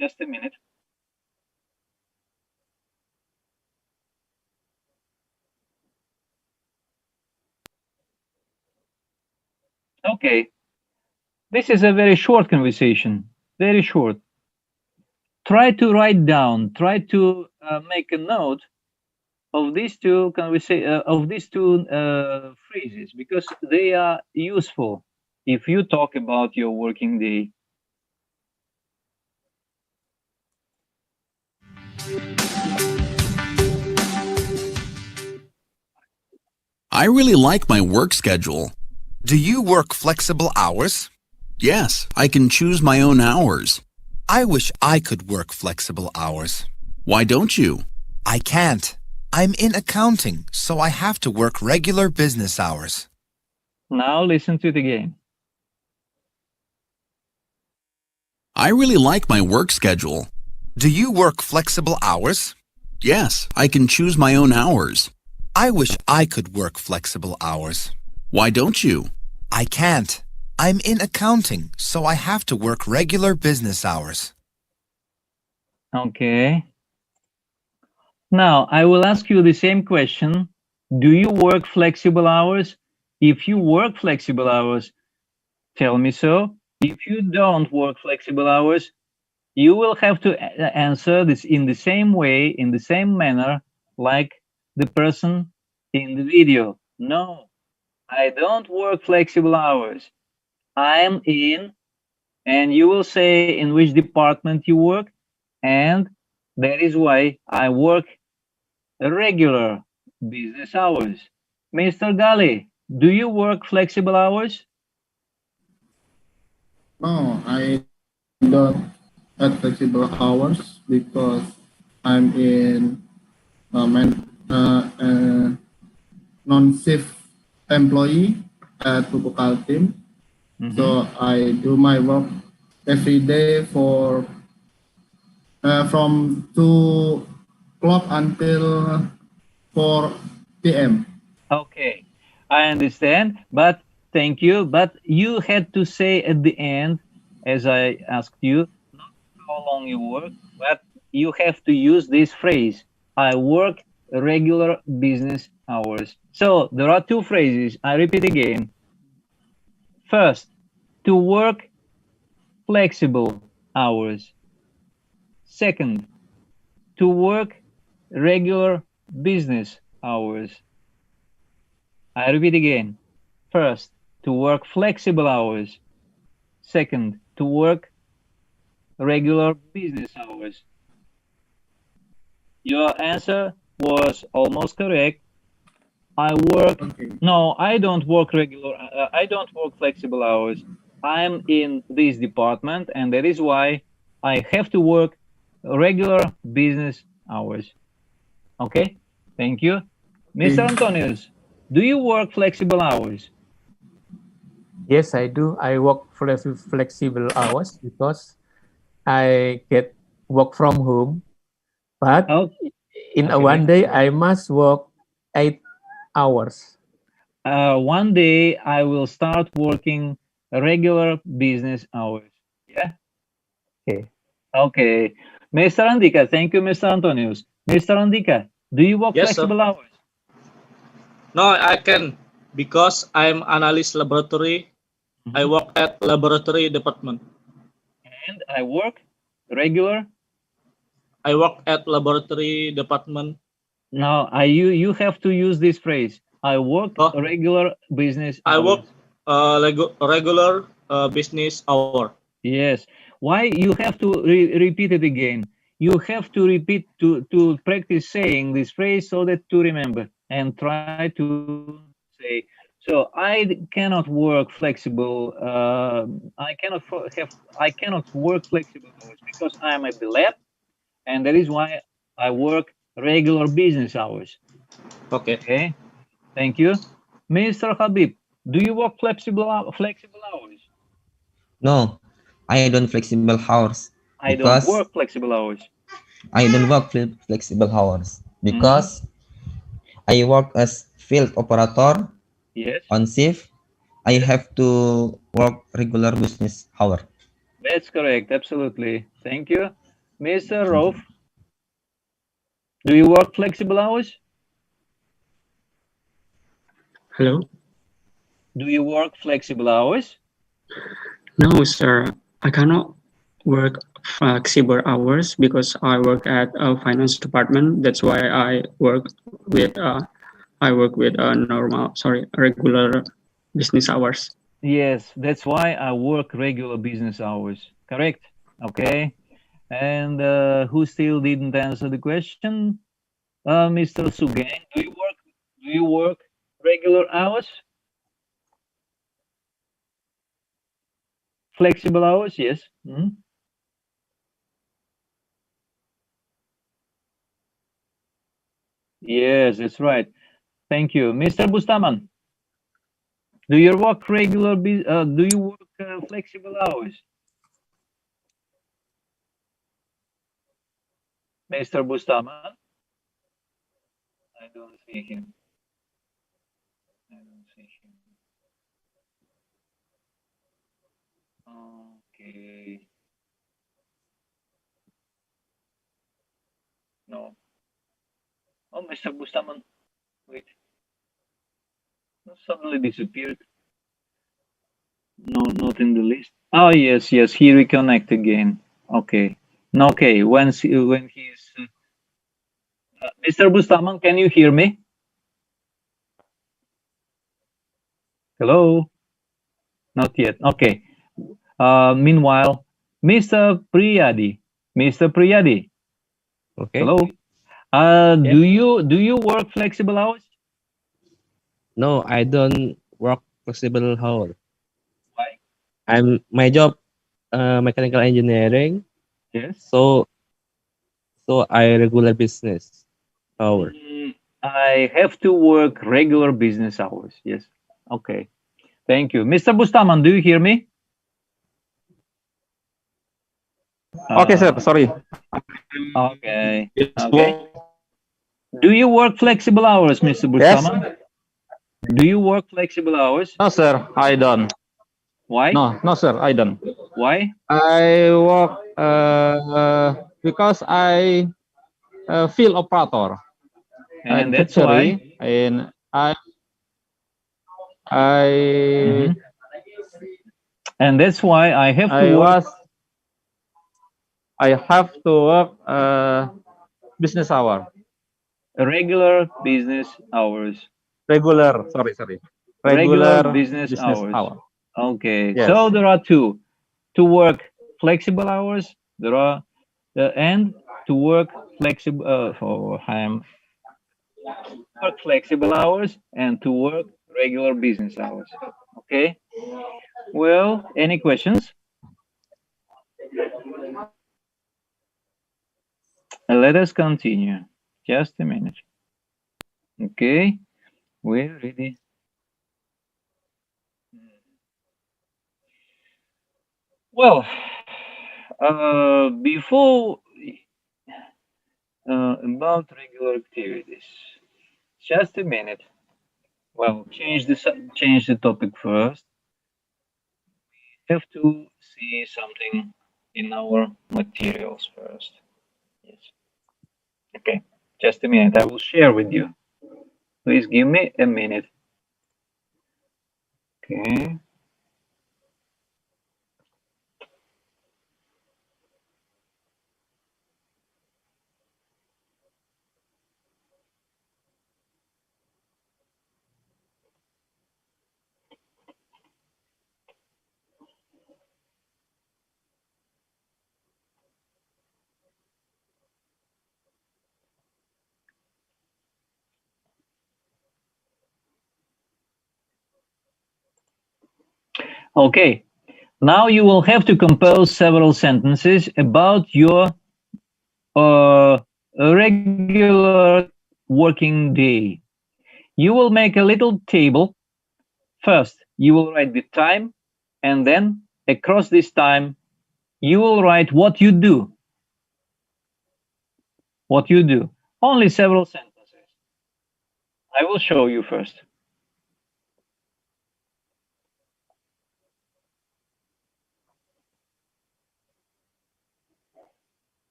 Just a minute. Okay. This is a very short conversation, very short. Try to write down, try to make a note of these two phrases, because they are useful if you talk about your working day. I really like my work schedule. Do you work flexible hours? Yes, I can choose my own hours. I wish I could work flexible hours. Why don't you? I can't. I'm in accounting, so I have to work regular business hours. Now listen to it again. I really like my work schedule. Do you work flexible hours? Yes, I can choose my own hours. I wish I could work flexible hours. Why don't you? I can't. I'm in accounting, so I have to work regular business hours. Okay. Now, I will ask you the same question. Do you work flexible hours? If you work flexible hours, tell me so. If you don't work flexible hours, You will have to answer this in the same way, in the same manner, like the person in the video. No, I don't work flexible hours. I'm in, and you will say in which department you work, and that is why I work regular business hours. Mr. Gali, do you work flexible hours? No, I don't at flexible hours because I'm in non-shift employee at Pupukal team. So I do my work every day for from 2 o'clock until 4 p.m. Okay, I understand, but thank you. But you had to say at the end, as I asked you, not how long you work, but you have to use this phrase, I work regular business hours. So there are two phrases. I repeat again. First, to work flexible hours. Second, to work regular business hours. I repeat again. First, to work flexible hours. Second, to work regular business hours. Your answer was almost correct. I work, no, I don't work I don't work flexible hours. I'm in this department, and that is why I have to work regular business hours. Okay, thank you. Mr. Antonius, do you work flexible hours? Yes, I do. I work flexible hours because I get work from home. But in a one day, I must work 8 hours. One day I will start working regular business hours. Yeah. Okay. Okay. Mr. Andika, thank you, Mr. Antonius. Mr. Andika, do you work Yes, sir. flexible hours? No, I can because I'm analyst laboratory. I work at laboratory department. And I work regular. I work at laboratory department. No, you have to use this phrase. I work regular business hours. I work regular business hour. Yes. Why you have to repeat it again? You have to repeat to practice saying this phrase so that to remember and try to say. So I cannot work flexible. I cannot work flexible hours because I'm at the lab, and that is why I work regular business hours. Okay. Okay. Thank you, Mr. Habib. Do you work flexible hours? No, I don't flexible hours I don't because work flexible hours. I don't work flexible hours because I work as field operator Yes. on shift. I have to work regular business hour. That's correct. Absolutely. Thank you. Mr. Rauf, do you work flexible hours? Hello? Do you work flexible hours? No, sir. I cannot work flexible hours because I work at a finance department. That's why I work with regular business hours. Yes, that's why I work regular business hours. Correct. Okay. And who still didn't answer the question? Mr. Sugang, do you work regular hours? Flexible hours? Yes. Yes, that's right. Thank you, Mr. Bustaman. Do you work do you work flexible hours? Mr. Bustaman? I don't see him. I don't see him. Okay. No. Oh, Mr. Bustaman. Wait. Suddenly disappeared. No, not in the list. Oh, yes, yes. He reconnect again. Okay. Okay, when he's Mr. Bustaman, can you hear me? Hello? Not yet. Okay. Meanwhile, Mr. Priyadi. Mr. Priyadi. Okay. Hello. Yes. Do you work flexible hours? No, I don't work flexible hour. Why? My job mechanical engineering. Yes. So I regular business hour. I have to work regular business hours. Yes. Okay. Thank you. Mr. Bustaman, do you hear me? Okay, sir. Sorry. Okay. Okay. Do you work flexible hours, Mr. Yes. Bustaman? Do you work flexible hours? No, sir. I don't. Why? No, sir. I don't. Why? I work because I field operator And at that's why. factory, and I And that's why I have to I work. was I have to work business hour. Regular business hours. Regular. Sorry. Regular Regular business business hours. hour. Okay. Yes. So there are two: to work flexible hours. There are and to work flexible. Work flexible hours and to work regular business hours. Okay. Well, any questions? Let us continue. Just a minute. Okay. We're ready. Well, before about regular activities, just a minute. Well, change the topic first. We have to see something in our materials first. Yes. Okay. Just a minute. I will share with you. Please give me a minute. Okay. Okay. Now you will have to compose several sentences about your regular working day. You will make a little table. First, you will write the time, and then across this time, you will write what you do. What you do. Only several sentences. I will show you first.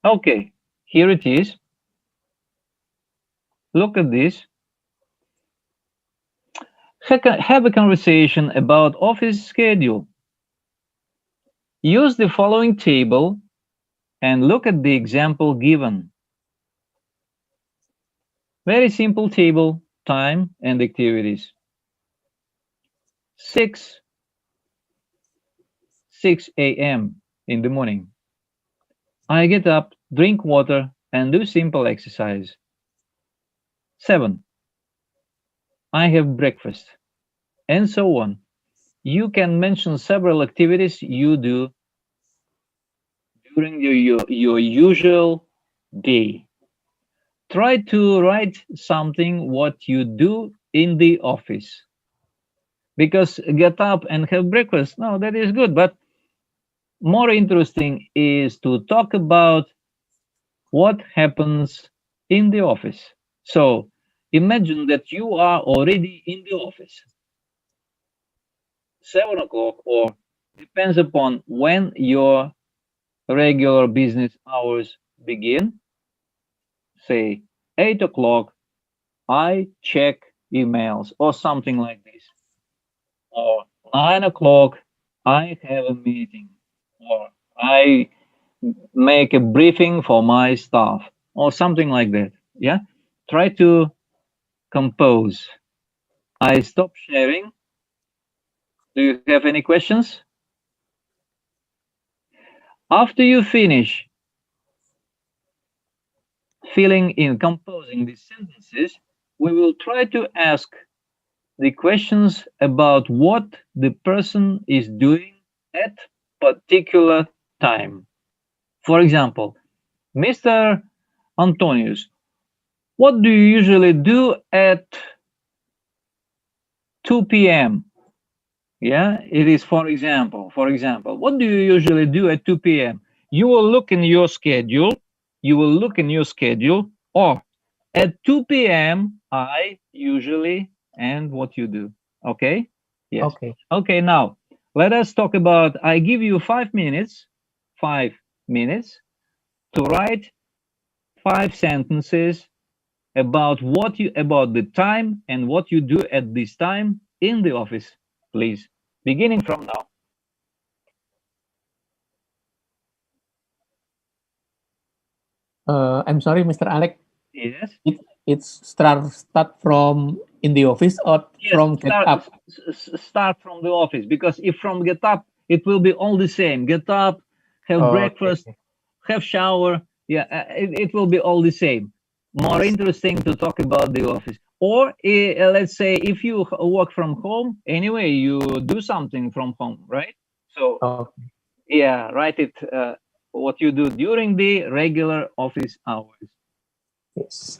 Okay, here it is. Look at this. Have a conversation about office schedule. Use the following table and look at the example given. Very simple table, time and activities. 6 a.m. in the morning. I get up, drink water, and do simple exercise. 7. I have breakfast, and so on. You can mention several activities you do during your usual day. Try to write something what you do in the office. Because get up and have breakfast, no, that is good. But more interesting is to talk about what happens in the office. So imagine that you are already in the office. 7 o'clock, or depends upon when your regular business hours begin. Say 8 o'clock, I check emails or something like this. Or 9 o'clock, I have a meeting. Or I make a briefing for my staff or something like that. Yeah, try to compose. I stop sharing. Do you have any questions? After you finish filling in, composing these sentences, we will try to ask the questions about what the person is doing at particular time. For example, Mr. Antonius, what do you usually do at 2 p.m.? Yeah, it is for example. For example, what do you usually do at 2 p.m.? You will look in your schedule. You will look in your schedule. Or at 2 p.m. I usually, and what you do. Okay? Yes. Okay. Okay, now let us talk about, I give you 5 minutes, 5 minutes to write 5 sentences about about the time and what you do at this time in the office, please. Beginning from now. I'm sorry, Mr. Alec. Yes. It's start from in the office or Yes, from get up? start from the office, because if from get up, it will be all the same. Get up, have breakfast, Okay. have shower. Yeah, it will be all the same. More interesting to talk about the office. Or let's say if you work from home, anyway, you do something from home, right? So Okay. yeah, write it what you do during the regular office hours. Yes.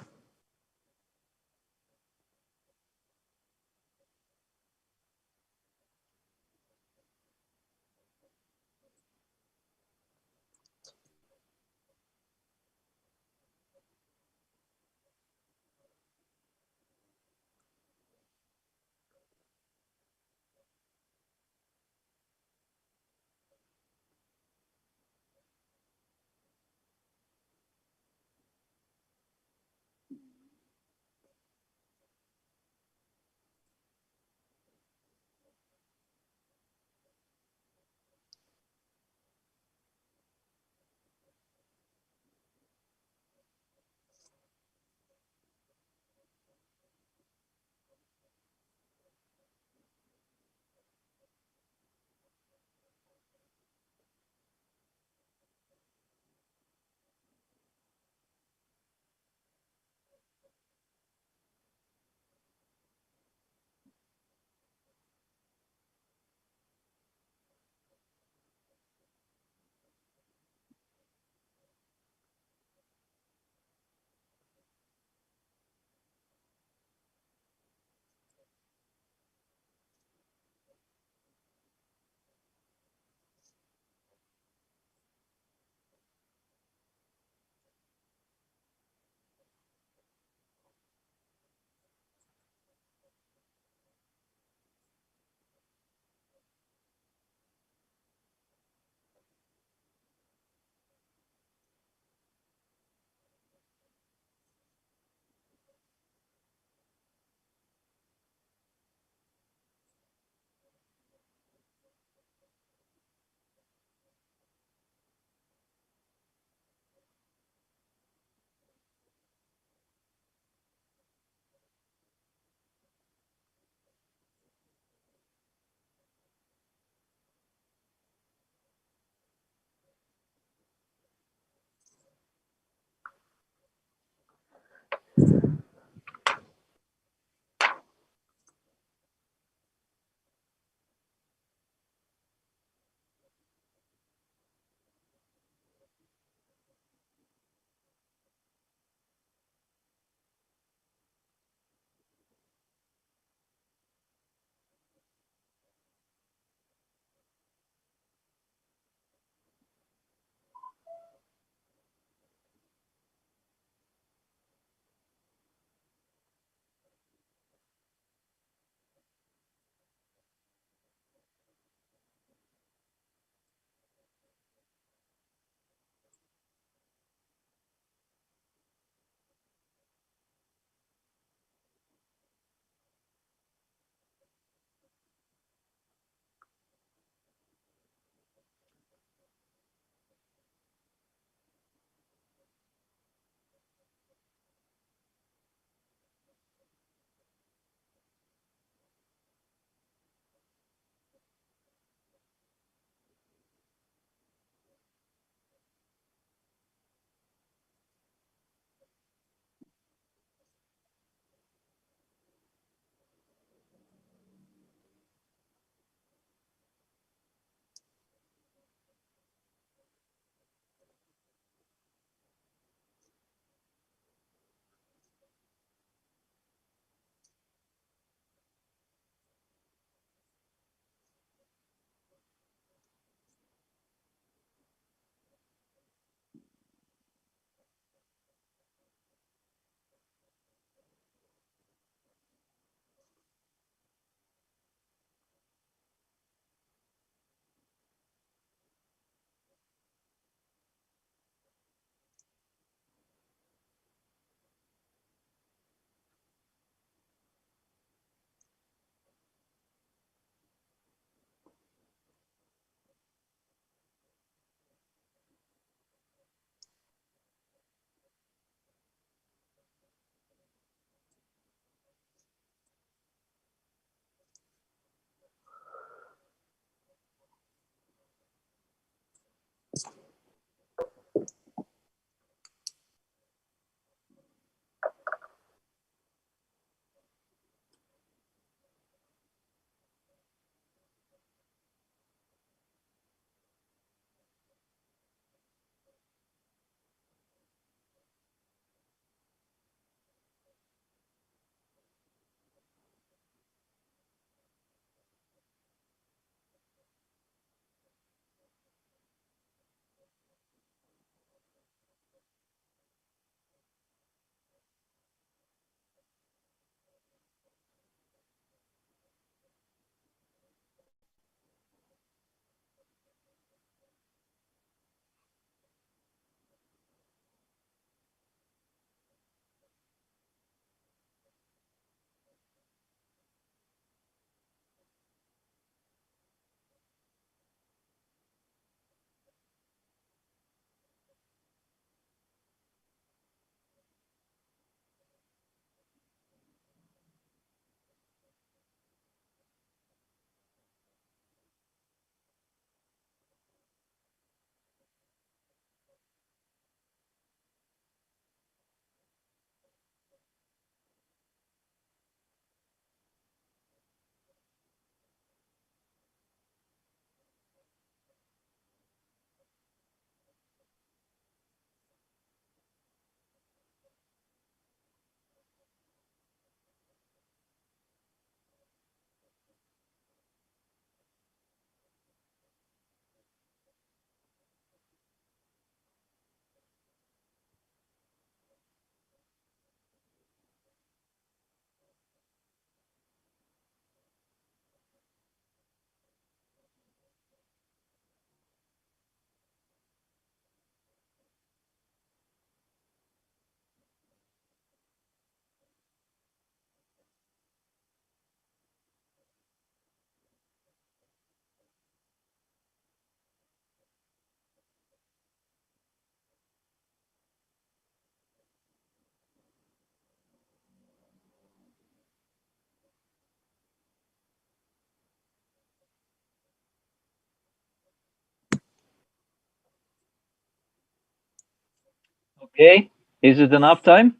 Okay, is it enough time?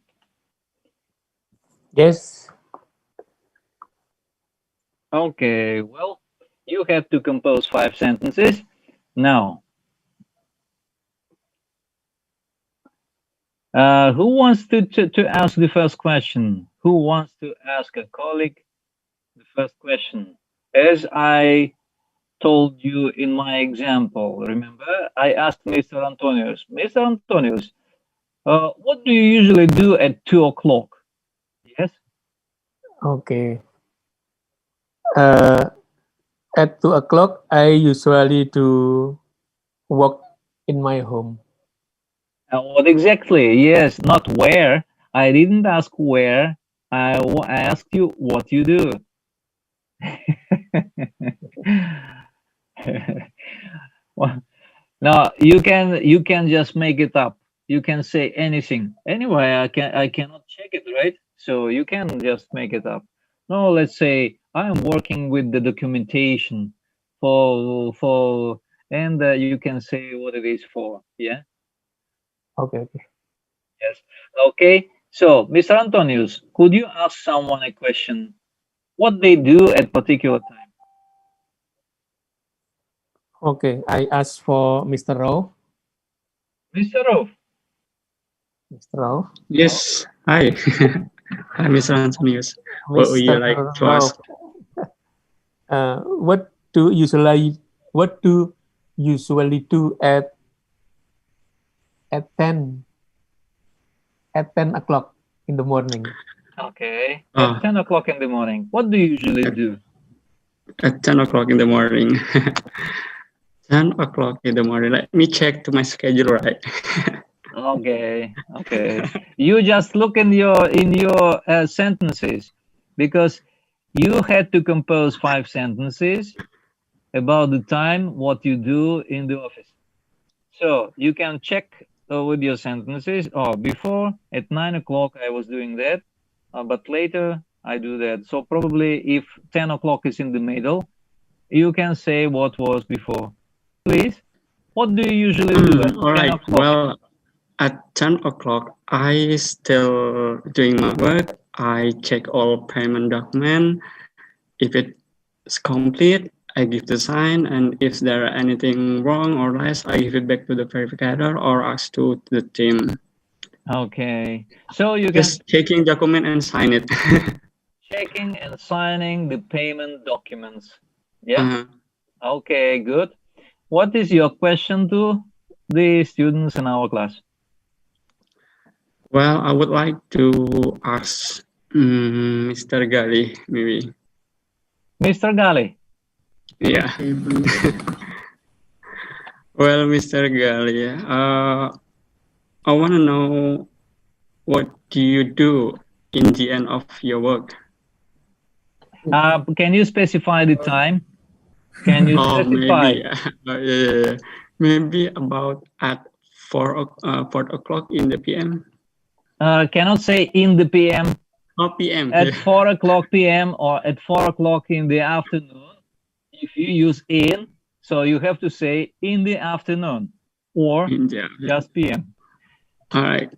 Yes. Okay, well, you have to compose 5 sentences. Now, who wants to ask the first question? Who wants to ask a colleague the first question? As I told you in my example, remember, I asked Mr. Antonius, Mr. Antonius, what do you usually do at 2 o'clock? Yes? Okay. At 2 o'clock, I usually do work in my home. What exactly? Yes, not where. I didn't ask where. I asked you what you do. Well, no, you can just make it up. You can say anything. Anyway, I cannot check it, right? So you can just make it up. No, let's say I'm working with the documentation for and you can say what it is for. Yeah. Okay. Yes. Okay. So, Mr. Antonius, could you ask someone a question? What they do at particular time? Okay. I ask for Mr. Rao. Mr. Roof. Mr. Rao. Yes. Hi. Hi, Mr. Antonius. What would you like to Rao. ask? What do usually do at 10 o'clock in the morning? Okay. At 10 o'clock in the morning. What do you usually do? At 10 o'clock in the morning. 10 o'clock in the morning. Let me check to my schedule, right? Okay. Okay. You just look in your sentences, because you had to compose 5 sentences about the time what you do in the office. So you can check with your sentences. Oh, before at 9 o'clock I was doing that, but later I do that. So probably if 10 o'clock is in the middle, you can say what was before. Please, what do you usually do at 10 All right. o'clock? Well, at 10 o'clock, I still doing my work. I check all payment document. If it's complete, I give the sign, and if there are anything wrong or less, I give it back to the verificator or ask to the team. Okay, so you just checking document and sign it. checking and signing the payment documents. Yeah. Okay, good. What is your question to the students in our class? Well, I would like to ask Mr. Gali, maybe. Mr. Gali. Yeah. Well, Mr. Gali, I want to know, what do you do in the end of your work? Can you specify the time? Can you specify? Maybe, maybe about at 4 o'clock in the PM. Cannot say in the PM. PM. At 4 o'clock PM or at 4 o'clock in the afternoon. If you use in, so you have to say in the afternoon or just PM. All right.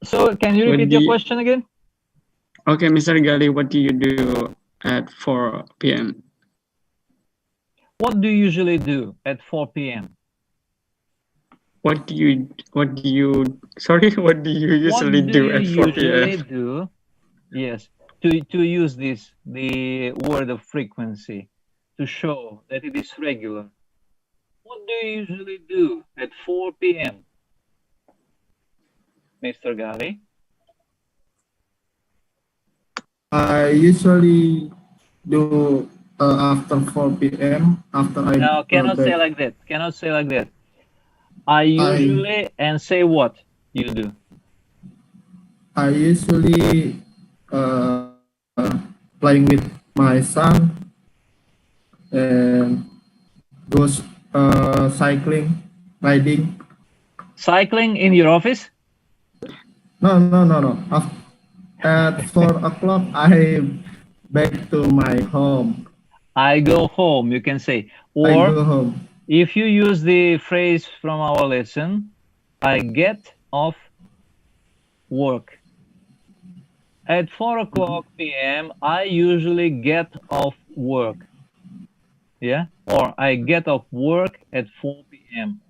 So can you repeat your question again? Okay, Mr. Gali, what do you do at 4 PM? What do you usually do at 4 PM? What do you usually do at 4 PM? Yes, to use the word of frequency to show that it is regular. What do you usually do at 4 PM? Mr. Gali? I usually do after 4 p.m. after I No, cannot say like that. Cannot say like that. I usually and say what you do. I usually playing with my son and goes cycling, riding. Cycling in your office? No. At 4 o'clock, I back to my home. I go home, you can say. Or I go home. If you use the phrase from our lesson, I get off work. At 4 o'clock p.m., I usually get off work. Yeah, or I get off work at 4 p.m.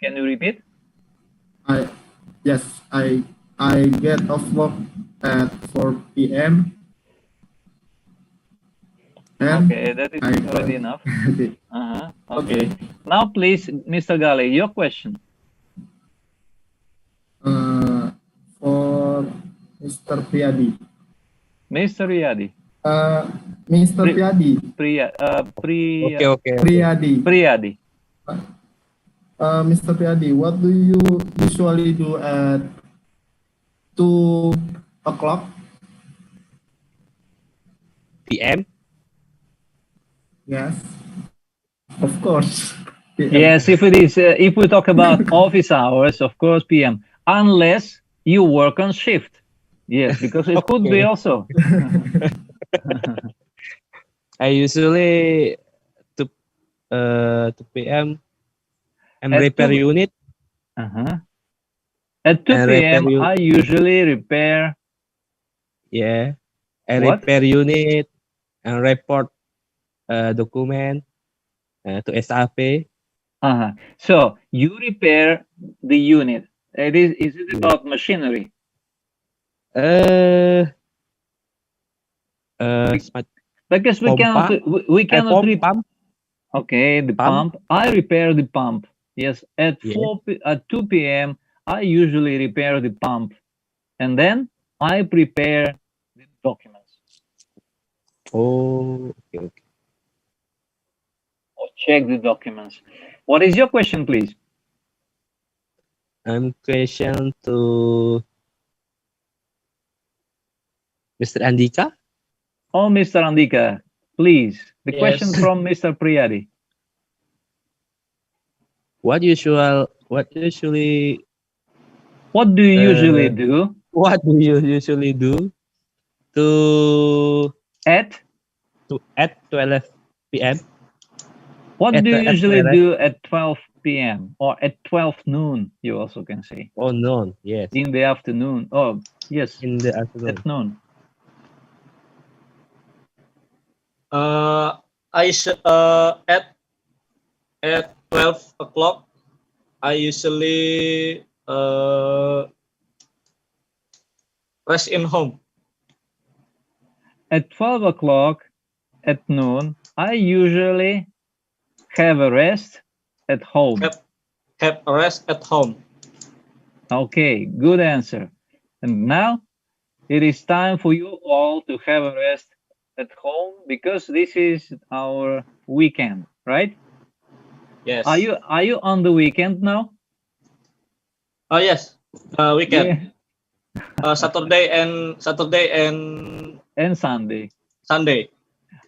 Can you repeat? Yes, I get off work at 4 p.m. And okay, that is I already go. enough. Okay. Okay. Now, please, Mr. Gale, your question. For Mr. Priyadi. Mr. Riyadi. Mr. Priyadi. Okay. Priyadi. Mr. Priyadi, what do you usually do at 2 o'clock PM? Yes, of course. PM. Yes, if it is, if we talk about office hours, of course, PM, unless you work on shift. Yes, because it could be also. I usually 2 PM. I'm repair unit. At 2 p.m., I usually repair. Yeah, I What? repair unit and report document to SAP. So you repair the unit. Is it about machinery? Because we cannot pump. Okay, the pump. I repair the pump. Yes, at 2 p.m. I usually repair the pump, and then I prepare the documents. Oh, okay. Or check the documents. What is your question, please? Question to Mr. Andika. Oh, Mr. Andika, please. The question from Mr. Priyadi. What do you usually do? What do you usually do at 12 p.m.? What do you usually do at 12 p.m. or at 12 noon? You also can say. Oh, noon. Yes. In the afternoon. Oh, yes. In the afternoon. At noon. At 12 o'clock, I usually rest in home. At 12 o'clock at noon, I usually have a rest at home. Have a rest at home. Okay, good answer. And now it is time for you all to have a rest at home because this is our weekend, right? Yes. Are you on the weekend now? Oh yes, weekend. Yeah. Saturday and Sunday. Sunday.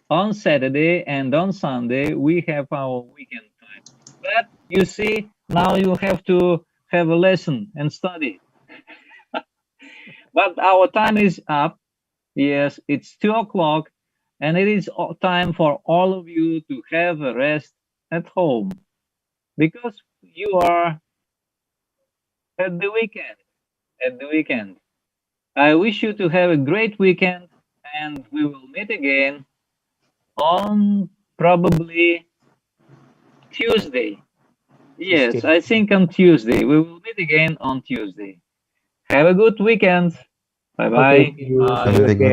On Saturday and on Sunday we have our weekend time. But you see, now you have to have a lesson and study. But our time is up. Yes, it's 2 o'clock, and it is time for all of you to have a rest at home because you are at the weekend. I wish you to have a great weekend, and we will meet again on probably Tuesday. Yes, Tuesday. I think on Tuesday. We will meet again on Tuesday. Have a good weekend. Bye-bye.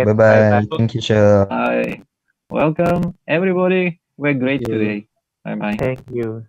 Bye-bye. Thank you, sir. Bye. Welcome, everybody. We're great today. Bye-bye. Thank you.